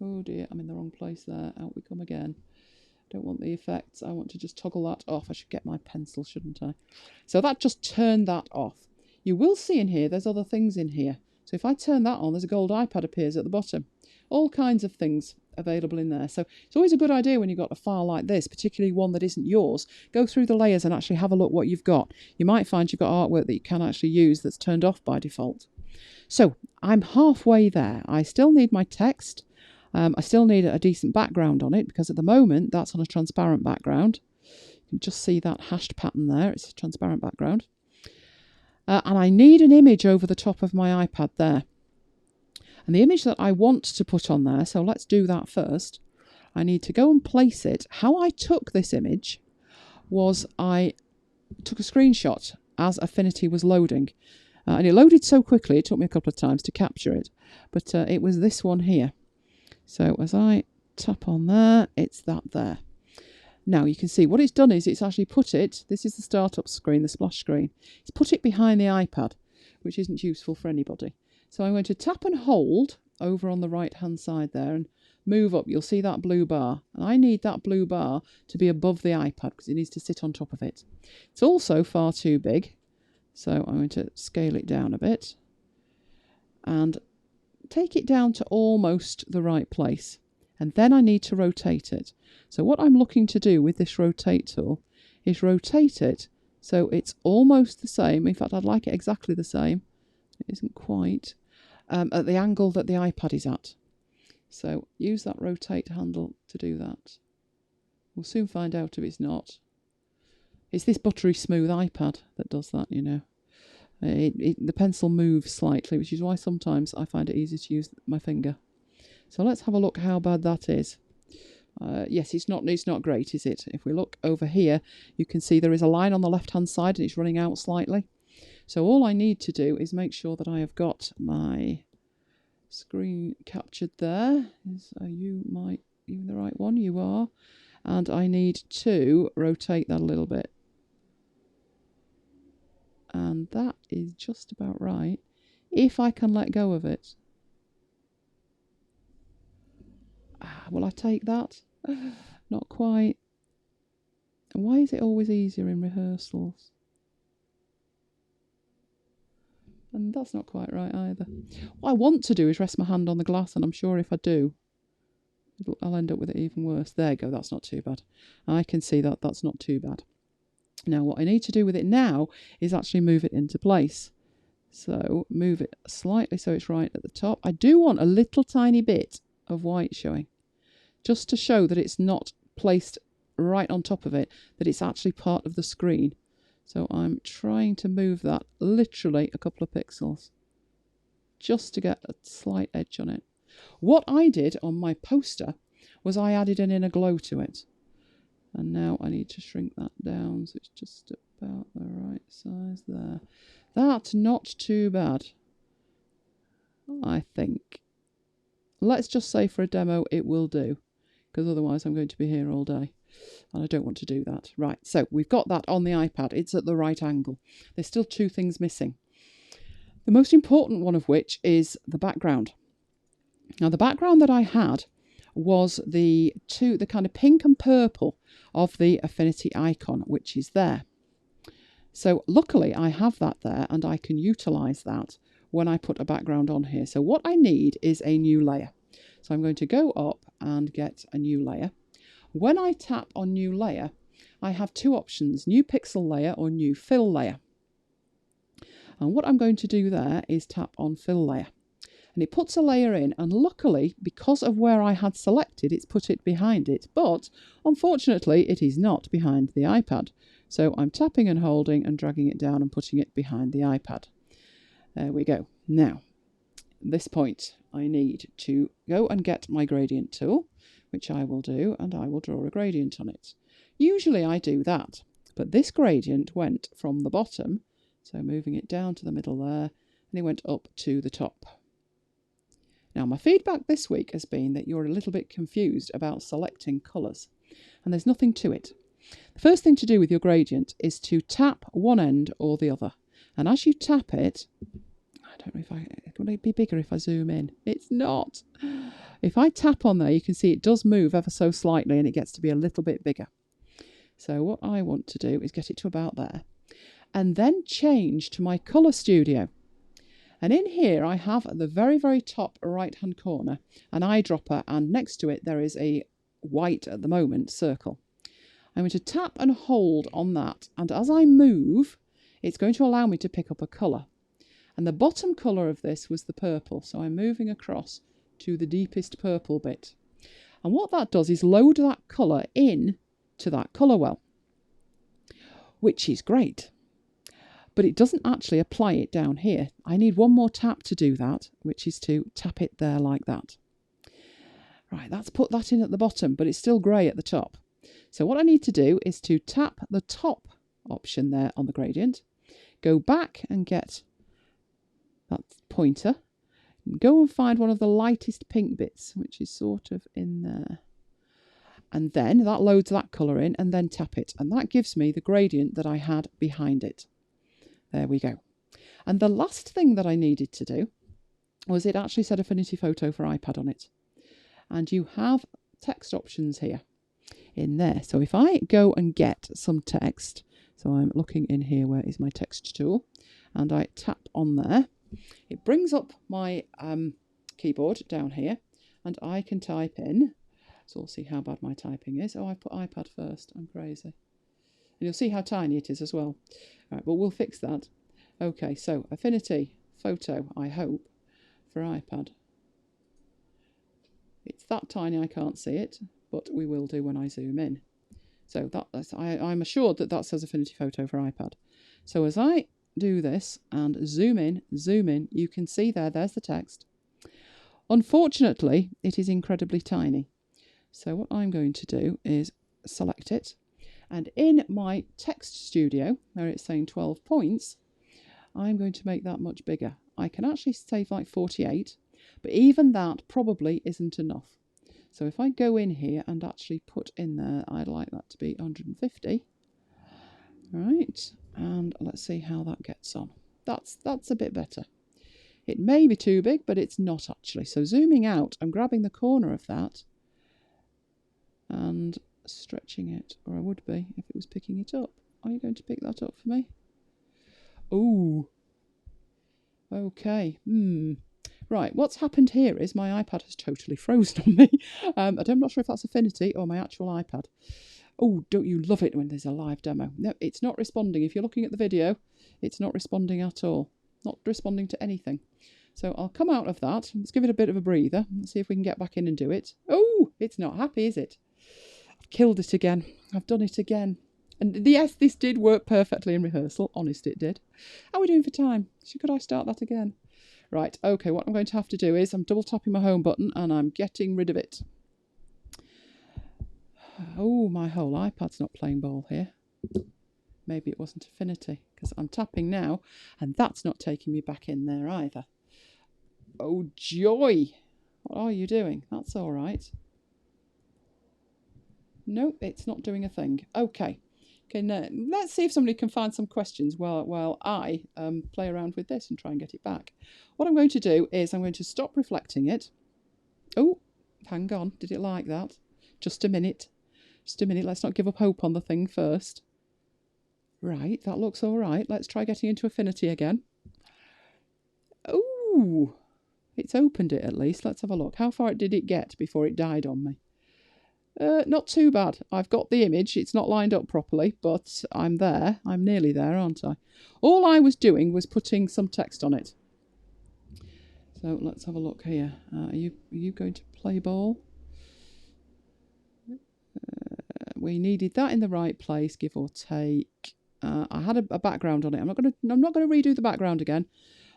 Oh dear, I'm in the wrong place there. Out we come again. Don't want the effects. I want to just toggle that off. I should get my pencil, shouldn't I? So that just turned that off. You will see in here, there's other things in here. So if I turn that on, there's a gold iPad appears at the bottom. All kinds of things available in there. So it's always a good idea when you've got a file like this, particularly one that isn't yours, go through the layers and actually have a look what you've got. You might find you've got artwork that you can actually use that's turned off by default. So I'm halfway there. I still need my text. I still need a decent background on it, because at the moment that's on a transparent background. You can just see that hashed pattern there. It's a transparent background. And I need an image over the top of my iPad there. And the image that I want to put on there, so let's do that first. I need to go and place it. How I took this image was I took a screenshot as Affinity was loading. And it loaded so quickly, it took me a couple of times to capture it. But it was this one here. So as I tap on there, it's that there. Now you can see what it's done is it's actually put it, this is the startup screen, the splash screen. It's put it behind the iPad, which isn't useful for anybody. So I'm going to tap and hold over on the right hand side there and move up. You'll see that blue bar. And I need that blue bar to be above the iPad because it needs to sit on top of it. It's also far too big. So I'm going to scale it down a bit and take it down to almost the right place. And then I need to rotate it. So what I'm looking to do with this rotate tool is rotate it so it's almost the same. In fact, I'd like it exactly the same. It isn't quite at the angle that the iPad is at. So use that rotate handle to do that. We'll soon find out if it's not. It's this buttery smooth iPad that does that, you know. The pencil moves slightly, which is why sometimes I find it easy to use my finger. So let's have a look how bad that is. Yes, it's not great, is it? If we look over here, you can see there is a line on the left-hand side and it's running out slightly. So all I need to do is make sure that I have got my screen captured there. Are you in the right one? You are. And I need to rotate that a little bit. And that is just about right, if I can let go of it. Will I take that? Not quite. Why is it always easier in rehearsals? And that's not quite right either. What I want to do is rest my hand on the glass, and I'm sure if I do, I'll end up with it even worse. There you go, that's not too bad. I can see that that's not too bad. Now what I need to do with it now is actually move it into place. So move it slightly so it's right at the top. I do want a little tiny bit of white showing, just to show that it's not placed right on top of it, that it's actually part of the screen. So I'm trying to move that literally a couple of pixels, just to get a slight edge on it. What I did on my poster was I added an inner glow to it. And now I need to shrink that down so it's just about the right size there. That's not too bad, I think. Let's just say for a demo it will do, because otherwise I'm going to be here all day. And I don't want to do that. Right, so we've got that on the iPad. It's at the right angle. There's still two things missing. The most important one of which is the background. Now, the background that I had was the kind of pink and purple of the Affinity icon, which is there. So luckily I have that there, and I can utilize that when I put a background on here. So what I need is a new layer. So I'm going to go up and get a new layer. When I tap on new layer, I have two options, new pixel layer or new fill layer. And what I'm going to do there is tap on fill layer. And it puts a layer in, and luckily, because of where I had selected, it's put it behind it. But unfortunately, it is not behind the iPad. So I'm tapping and holding and dragging it down and putting it behind the iPad. There we go. Now, at this point, I need to go and get my gradient tool, which I will do, and I will draw a gradient on it. Usually I do that, but this gradient went from the bottom, so moving it down to the middle there, and it went up to the top. Now, my feedback this week has been that you're a little bit confused about selecting colours, and there's nothing to it. The first thing to do with your gradient is to tap one end or the other, and as you tap it, I don't know if would it be bigger if I zoom in? It's not. If I tap on there, you can see it does move ever so slightly, and it gets to be a little bit bigger. So what I want to do is get it to about there, and then change to my colour studio. And in here I have at the very, very top right hand corner an eyedropper, and next to it there is a white at the moment circle. I'm going to tap and hold on that, and as I move it's going to allow me to pick up a colour. And the bottom colour of this was the purple, so I'm moving across to the deepest purple bit. And what that does is load that colour in to that colour well, which is great. But it doesn't actually apply it down here. I need one more tap to do that, which is to tap it there like that. Right, that's put that in at the bottom, but it's still grey at the top. So what I need to do is to tap the top option there on the gradient, go back and get that pointer, and go and find one of the lightest pink bits, which is sort of in there. And then that loads that colour in, and then tap it. And that gives me the gradient that I had behind it. There we go. And the last thing that I needed to do was it actually said Affinity Photo for iPad on it. And you have text options here in there. So if I go and get some text, so I'm looking in here, where is my text tool? And I tap on there, it brings up my keyboard down here, and I can type in. So we'll see how bad my typing is. Oh, I put iPad first. I'm crazy. And you'll see how tiny it is as well. Right, but we'll fix that. Okay, so Affinity Photo, I hope, for iPad. It's that tiny I can't see it, but we will do when I zoom in. So I'm assured that says Affinity Photo for iPad. So as I do this and zoom in, you can see there's the text. Unfortunately, it is incredibly tiny. So what I'm going to do is select it. And in my text studio, where it's saying 12 points, I'm going to make that much bigger. I can actually save like 48, but even that probably isn't enough. So if I go in here and actually put in there, I'd like that to be 150. Right, and let's see how that gets on. That's a bit better. It may be too big, but it's not actually. So zooming out, I'm grabbing the corner of that and stretching it, or I would be if it was picking it up. Are you going to pick that up for me? Oh, okay. Right, what's happened here is my iPad has totally frozen on me. I'm not sure if that's Affinity or my actual iPad. Oh, don't you love it when there's a live demo? No, it's not responding. If you're looking at the video, it's not responding at all. Not responding to anything. So I'll come out of that. Let's give it a bit of a breather. Let's see if we can get back in and do it. Oh, it's not happy, is it? I've killed it again. I've done it again. And yes, this did work perfectly in rehearsal. Honest, it did. How are we doing for time? Could I start that again? Right, okay, what I'm going to have to do is I'm double tapping my home button and I'm getting rid of it. Oh, my whole iPad's not playing ball here. Maybe it wasn't Affinity, because I'm tapping now and that's not taking me back in there either. Oh, joy! What are you doing? That's all right. Nope, it's not doing a thing. Okay, Okay, now let's see if somebody can find some questions while I play around with this and try and get it back. What I'm going to do is I'm going to stop reflecting it. Oh, hang on. Did it like that? Just a minute. Just a minute. Let's not give up hope on the thing first. Right, that looks all right. Let's try getting into Affinity again. Oh, it's opened it at least. Let's have a look. How far did it get before it died on me? Not too bad. I've got the image. It's not lined up properly, but I'm there. I'm nearly there, aren't I? All I was doing was putting some text on it. So let's have a look here. Are you going to play ball? We needed that in the right place, give or take. I had a background on it. I'm not going to redo the background again.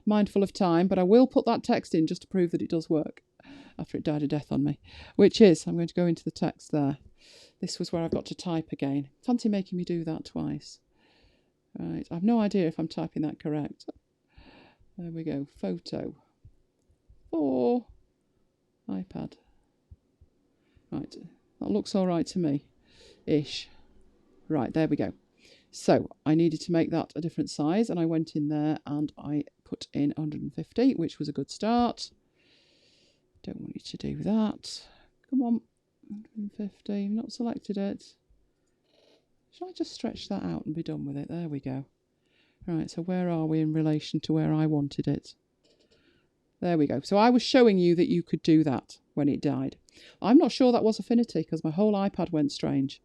Mindful of time, but I will put that text in just to prove that it does work after it died a death on me, which is, I'm going to go into the text there. This was where I've got to type again. Fancy making me do that twice. Right, I've no idea if I'm typing that correct. There we go, photo for iPad. Right, that looks all right to me, ish. Right, there we go. So I needed to make that a different size, and I went in there and I put in 150, which was a good start. Don't want you to do that. Come on, 150. I've not selected it. Shall I just stretch that out and be done with it? There we go. Right, so where are we in relation to where I wanted it? There we go. So I was showing you that you could do that when it died. I'm not sure that was Affinity because my whole iPad went strange.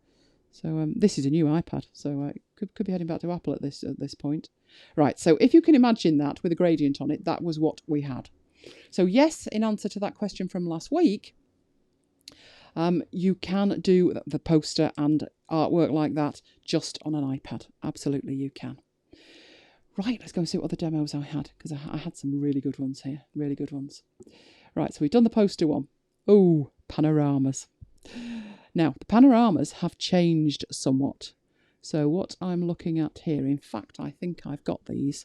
So this is a new iPad, so could be heading back to Apple at this point. Right, so if you can imagine that with a gradient on it, that was what we had. So yes, in answer to that question from last week, you can do the poster and artwork like that just on an iPad. Absolutely, you can. Right, let's go and see what other demos I had, because I had some really good ones here, really good ones. Right, so we've done the poster one. Oh, panoramas. Now, the panoramas have changed somewhat. So what I'm looking at here, in fact, I think I've got these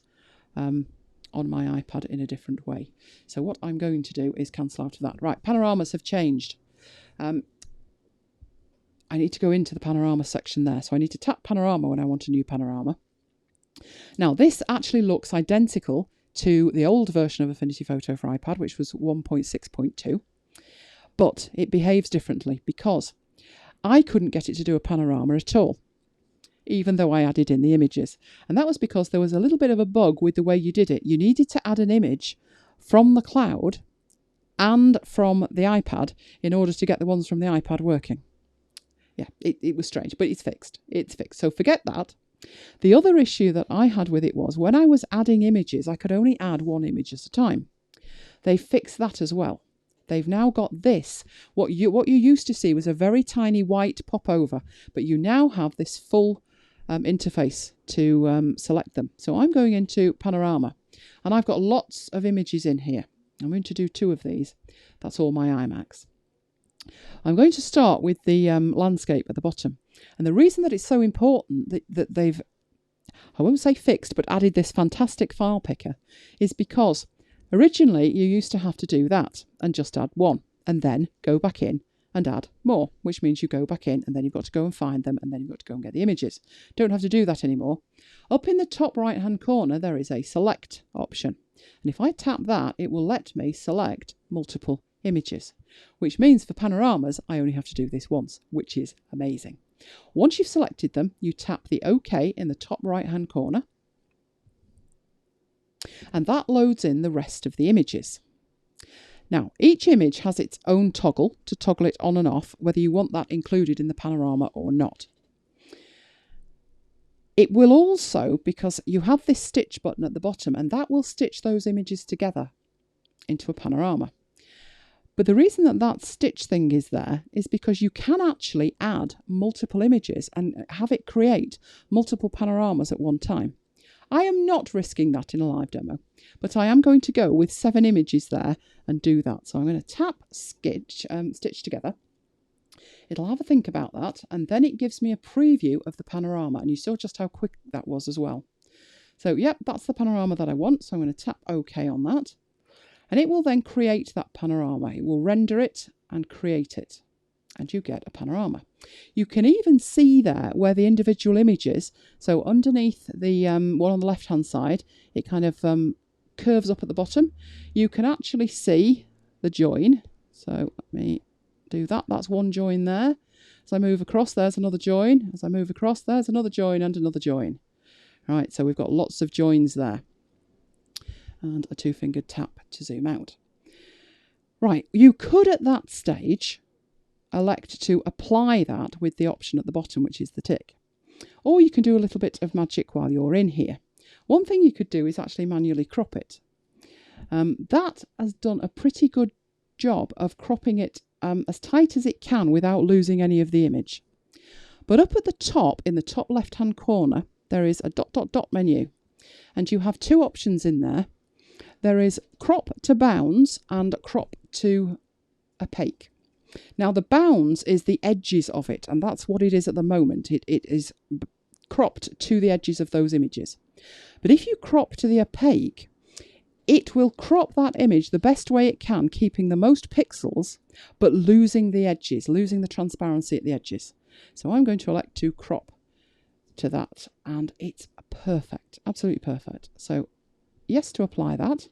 on my iPad in a different way. So what I'm going to do is cancel out of that. Right, panoramas have changed. I need to go into the panorama section there. So I need to tap panorama when I want a new panorama. Now, this actually looks identical to the old version of Affinity Photo for iPad, which was 1.6.2. But it behaves differently because I couldn't get it to do a panorama at all, even though I added in the images. And that was because there was a little bit of a bug with the way you did it. You needed to add an image from the cloud and from the iPad in order to get the ones from the iPad working. Yeah, it was strange, but it's fixed. It's fixed. So forget that. The other issue that I had with it was when I was adding images, I could only add one image at a time. They fixed that as well. They've now got this. What you used to see was a very tiny white popover, but you now have this full interface to select them. So I'm going into Panorama, and I've got lots of images in here. I'm going to do 2 of these. That's all my iMacs. I'm going to start with the landscape at the bottom. And the reason that it's so important that they've, I won't say fixed, but added this fantastic file picker is because originally you used to have to do that and just add one and then go back in and add more, which means you go back in and then you've got to go and find them and then you've got to go and get the images. Don't have to do that anymore. Up in the top right hand corner there is a select option, and if I tap that it will let me select multiple images, which means for panoramas I only have to do this once, which is amazing. Once you've selected them, you tap the OK in the top right hand corner, and that loads in the rest of the images. Now, each image has its own toggle to toggle it on and off, whether you want that included in the panorama or not. It will also, because you have this stitch button at the bottom, and that will stitch those images together into a panorama. But the reason that that stitch thing is there is because you can actually add multiple images and have it create multiple panoramas at one time. I am not risking that in a live demo, but I am going to go with 7 images there and do that. So I'm going to tap stitch together. It'll have a think about that, and then it gives me a preview of the panorama, and you saw just how quick that was as well. So yep, that's the panorama that I want, so I'm going to tap OK on that. And it will then create that panorama. It will render it and create it. and you get a panorama. You can even see there where the individual image is. So underneath the one on the left hand side, it kind of curves up at the bottom. You can actually see the join. So let me do that. That's one join there. As I move across, there's another join. As I move across, there's another join and another join. Right, so we've got lots of joins there. And a two-fingered tap to zoom out. Right, you could at that stage elect to apply that with the option at the bottom, which is the tick. Or you can do a little bit of magic while you're in here. One thing you could do is actually manually crop it. That has done a pretty good job of cropping it as tight as it can without losing any of the image. But up at the top, in the top left-hand corner, there is a ... menu. And you have two options in there. There is crop to bounds and crop to opaque. Now the bounds is the edges of it, and that's what it is at the moment. It is cropped to the edges of those images. But if you crop to the opaque, it will crop that image the best way it can, keeping the most pixels, but losing the edges, losing the transparency at the edges. So I'm going to elect to crop to that, and it's perfect, absolutely perfect. So yes to apply that,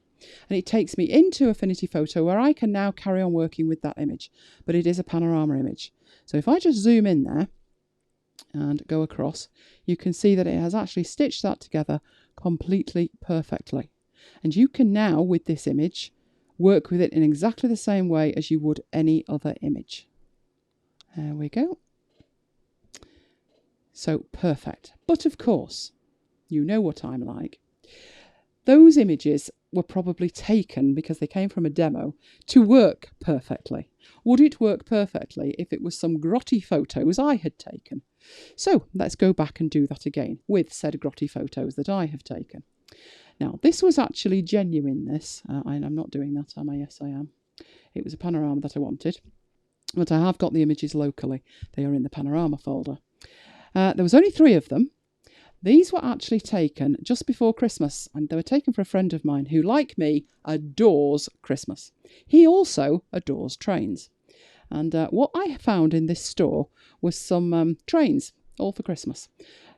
and it takes me into Affinity Photo where I can now carry on working with that image, but it is a panorama image. So if I just zoom in there and go across, you can see that it has actually stitched that together completely perfectly. And you can now, with this image, work with it in exactly the same way as you would any other image. There we go. So perfect. But of course, you know what I'm like. Those images were probably taken because they came from a demo to work perfectly. Would it work perfectly if it was some grotty photos I had taken? So let's go back and do that again with said grotty photos that I have taken. Now, this was actually genuine, this. I'm not doing that, am I? Yes, I am. It was a panorama that I wanted, but I have got the images locally. They are in the Panorama folder. There was only 3 of them. These were actually taken just before Christmas, and they were taken for a friend of mine who, like me, adores Christmas. He also adores trains. And what I found in this store was some trains, all for Christmas.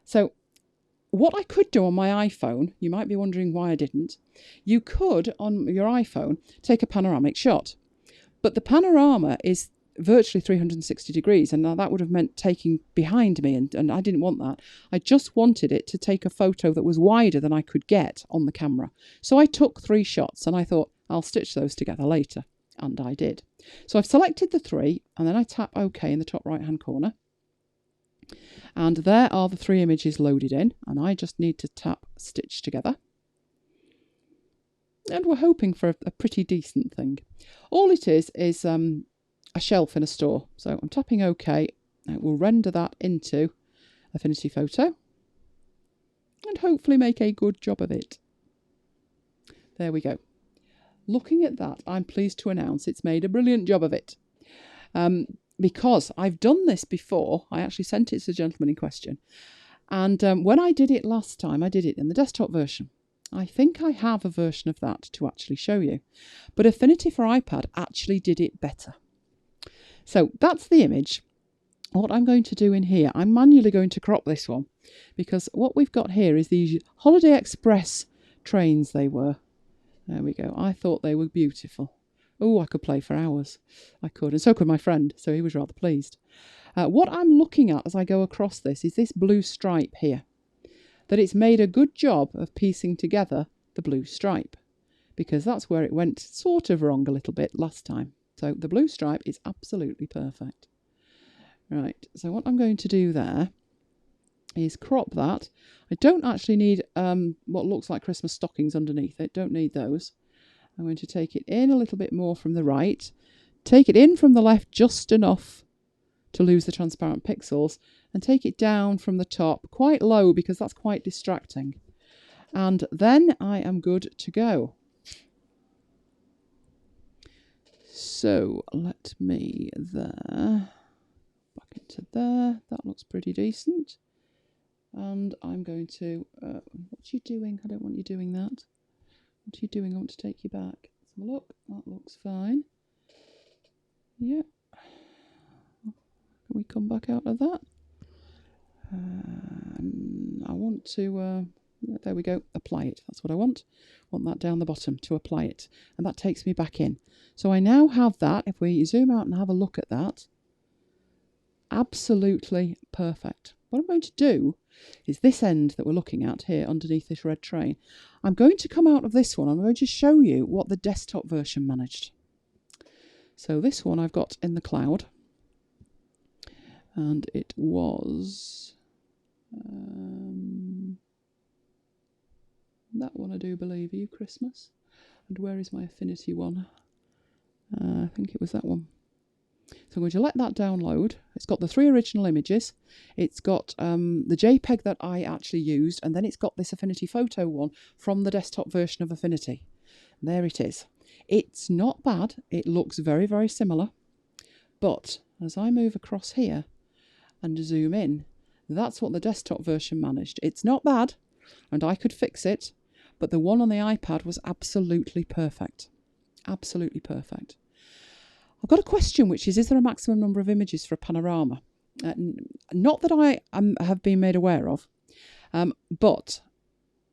So what I could do on my iPhone, you might be wondering why I didn't, you could, on your iPhone, take a panoramic shot. But the panorama is virtually 360 degrees, and that would have meant taking behind me, and I didn't want that. I just wanted it to take a photo that was wider than I could get on the camera. So I took 3 shots, and I thought I'll stitch those together later, and I did. So I've selected the 3, and then I tap OK in the top right hand corner, and there are the 3 images loaded in, and I just need to tap stitch together. And we're hoping for a pretty decent thing. All it is a shelf in a store. So I'm tapping OK. It will render that into Affinity Photo and hopefully make a good job of it. There we go. Looking at that, I'm pleased to announce it's made a brilliant job of it. Because I've done this before. I actually sent it to the gentleman in question. And when I did it last time, I did it in the desktop version. I think I have a version of that to actually show you. But Affinity for iPad actually did it better. So that's the image. What I'm going to do in here, I'm manually going to crop this one, because what we've got here is these Holiday Express trains they were. There we go. I thought they were beautiful. Oh, I could play for hours. I could, and so could my friend, so he was rather pleased. What I'm looking at as I go across this is this blue stripe here. That it's made a good job of piecing together the blue stripe, because that's where it went sort of wrong a little bit last time. So the blue stripe is absolutely perfect. Right, so what I'm going to do there is crop that. I don't actually need what looks like Christmas stockings underneath it. Don't need those. I'm going to take it in a little bit more from the right, take it in from the left just enough to lose the transparent pixels, and take it down from the top quite low because that's quite distracting. And then I am good to go. So let me there, back into there. That looks pretty decent. And I'm going to, what are you doing? I don't want you doing that. What are you doing? I want to take you back. Let's have a look. That looks fine. Yeah. Can we come back out of that? I want to, there we go, apply it. That's what I want. I want that down the bottom to apply it. And that takes me back in. So I now have that. If we zoom out and have a look at that, absolutely perfect. What I'm going to do is this end that we're looking at here underneath this red train. I'm going to come out of this one. I'm going to show you what the desktop version managed. So this one I've got in the cloud. And it was that one, I do believe, you Christmas. And where is my Affinity one? I think it was that one. So I'm going to let that download. It's got the 3 original images. It's got the JPEG that I actually used, and then it's got this Affinity Photo one from the desktop version of Affinity. And there it is. It's not bad. It looks very, very similar. But as I move across here and zoom in, that's what the desktop version managed. It's not bad, and I could fix it, but the one on the iPad was absolutely perfect. Absolutely perfect. I've got a question, which is there a maximum number of images for a panorama? Not that I have been made aware of, but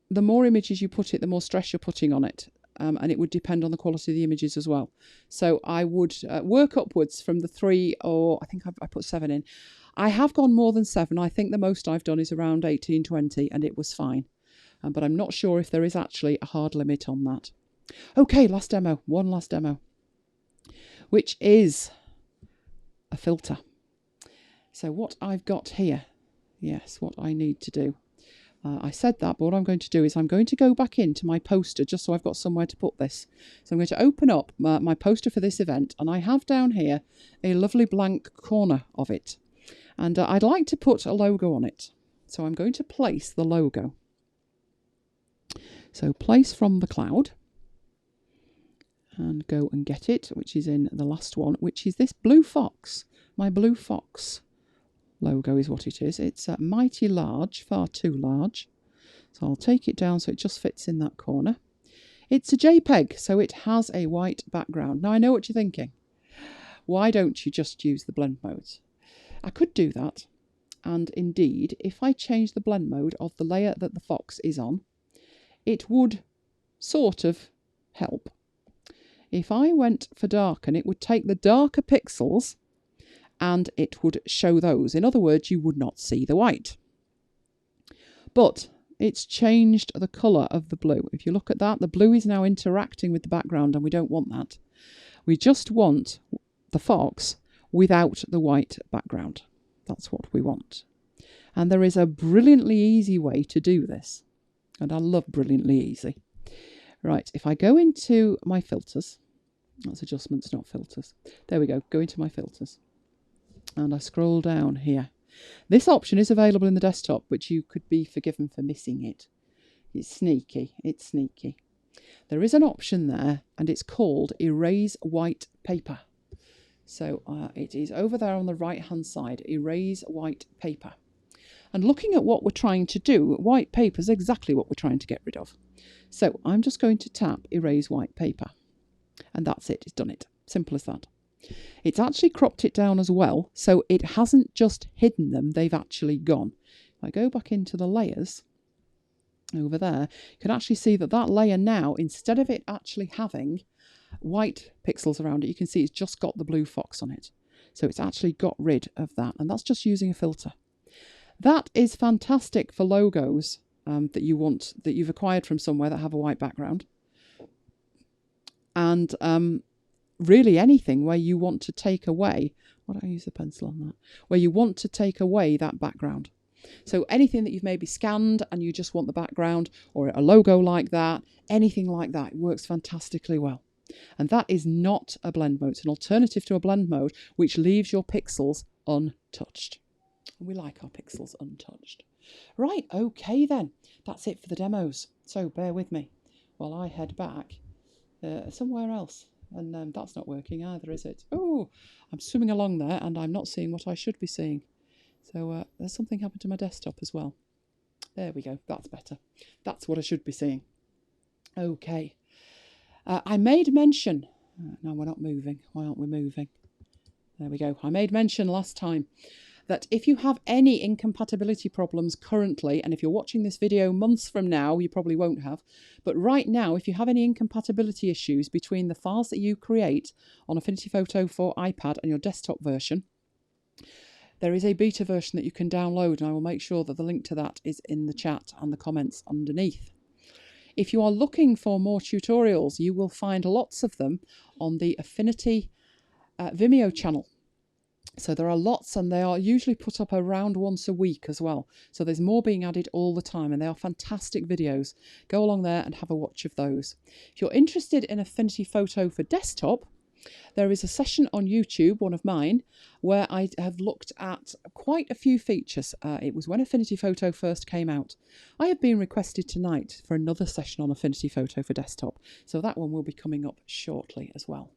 the more images you put it, the more stress you're putting on it. And it would depend on the quality of the images as well. So I would work upwards from the 3, or I think I put 7 in. I have gone more than 7. I think the most I've done is around 18, 20, and it was fine. But I'm not sure if there is actually a hard limit on that. Okay, last demo. One last demo, which is a filter. So what I've got here, yes, what I need to do. I said that, but what I'm going to do is I'm going to go back into my poster just so I've got somewhere to put this. So I'm going to open up my poster for this event, and I have down here a lovely blank corner of it. And I'd like to put a logo on it. So I'm going to place the logo. So place from the cloud and go and get it, which is in the last one, which is this blue fox. My blue fox logo is what it is. It's mighty large, far too large. So I'll take it down so it just fits in that corner. It's a JPEG, so it has a white background. Now I know what you're thinking. Why don't you just use the blend modes? I could do that. And indeed, if I change the blend mode of the layer that the fox is on, it would sort of help. If I went for darken, it would take the darker pixels and it would show those. In other words, you would not see the white. But it's changed the colour of the blue. If you look at that, the blue is now interacting with the background, and we don't want that. We just want the fox without the white background. That's what we want. And there is a brilliantly easy way to do this. And I love brilliantly easy. Right, if I go into my filters, that's adjustments, not filters. There we go, go into my filters. And I scroll down here. This option is available in the desktop, but you could be forgiven for missing it. It's sneaky, it's sneaky. There is an option there, and it's called Erase White Paper. So it is over there on the right-hand side, Erase White Paper. And looking at what we're trying to do, white paper is exactly what we're trying to get rid of. So I'm just going to tap Erase White Paper. And that's it, it's done it. Simple as that. It's actually cropped it down as well, so it hasn't just hidden them, they've actually gone. If I go back into the layers, over there, you can actually see that that layer now, instead of it actually having white pixels around it, you can see it's just got the blue fox on it. So it's actually got rid of that, and that's just using a filter. That is fantastic for logos that you've acquired from somewhere that have a white background. And really anything where you want to take away, why don't I use the pencil on that? Where you want to take away that background. So anything that you've maybe scanned and you just want the background, or a logo like that, anything like that, it works fantastically well. And that is not a blend mode. It's an alternative to a blend mode, which leaves your pixels untouched. We like our pixels untouched. Right, okay then. That's it for the demos. So bear with me while I head back somewhere else. And that's not working either, is it? Oh, I'm swimming along there and I'm not seeing what I should be seeing. So there's something happened to my desktop as well. There we go. That's better. That's what I should be seeing. Okay. I made mention. No, we're not moving. Why aren't we moving? There we go. I made mention last time that if you have any incompatibility problems currently, and if you're watching this video months from now, you probably won't have, but right now, if you have any incompatibility issues between the files that you create on Affinity Photo for iPad and your desktop version, there is a beta version that you can download, and I will make sure that the link to that is in the chat and the comments underneath. If you are looking for more tutorials, you will find lots of them on the Affinity Vimeo channel. So there are lots, and they are usually put up around once a week as well. So there's more being added all the time, and they are fantastic videos. Go along there and have a watch of those. If you're interested in Affinity Photo for desktop, there is a session on YouTube, one of mine, where I have looked at quite a few features. It was when Affinity Photo first came out. I have been requested tonight for another session on Affinity Photo for desktop, so that one will be coming up shortly as well.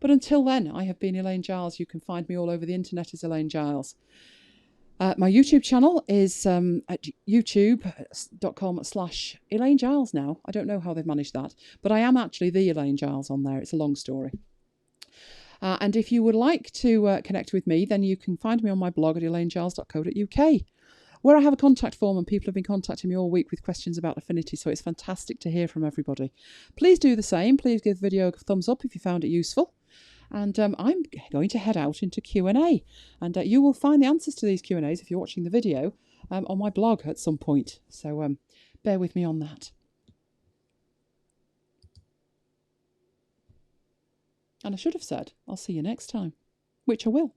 But until then, I have been Elaine Giles. You can find me all over the internet as Elaine Giles. My YouTube channel is at youtube.com/Elaine Giles now. I don't know how they've managed that, but I am actually the Elaine Giles on there. It's a long story. And if you would like to connect with me, then you can find me on my blog at elainegiles.co.uk, where I have a contact form, and people have been contacting me all week with questions about Affinity, so it's fantastic to hear from everybody. Please do the same. Please give the video a thumbs up if you found it useful. And I'm going to head out into Q&A. And you will find the answers to these Q&As if you're watching the video on my blog at some point. So bear with me on that. And I should have said, I'll see you next time, which I will.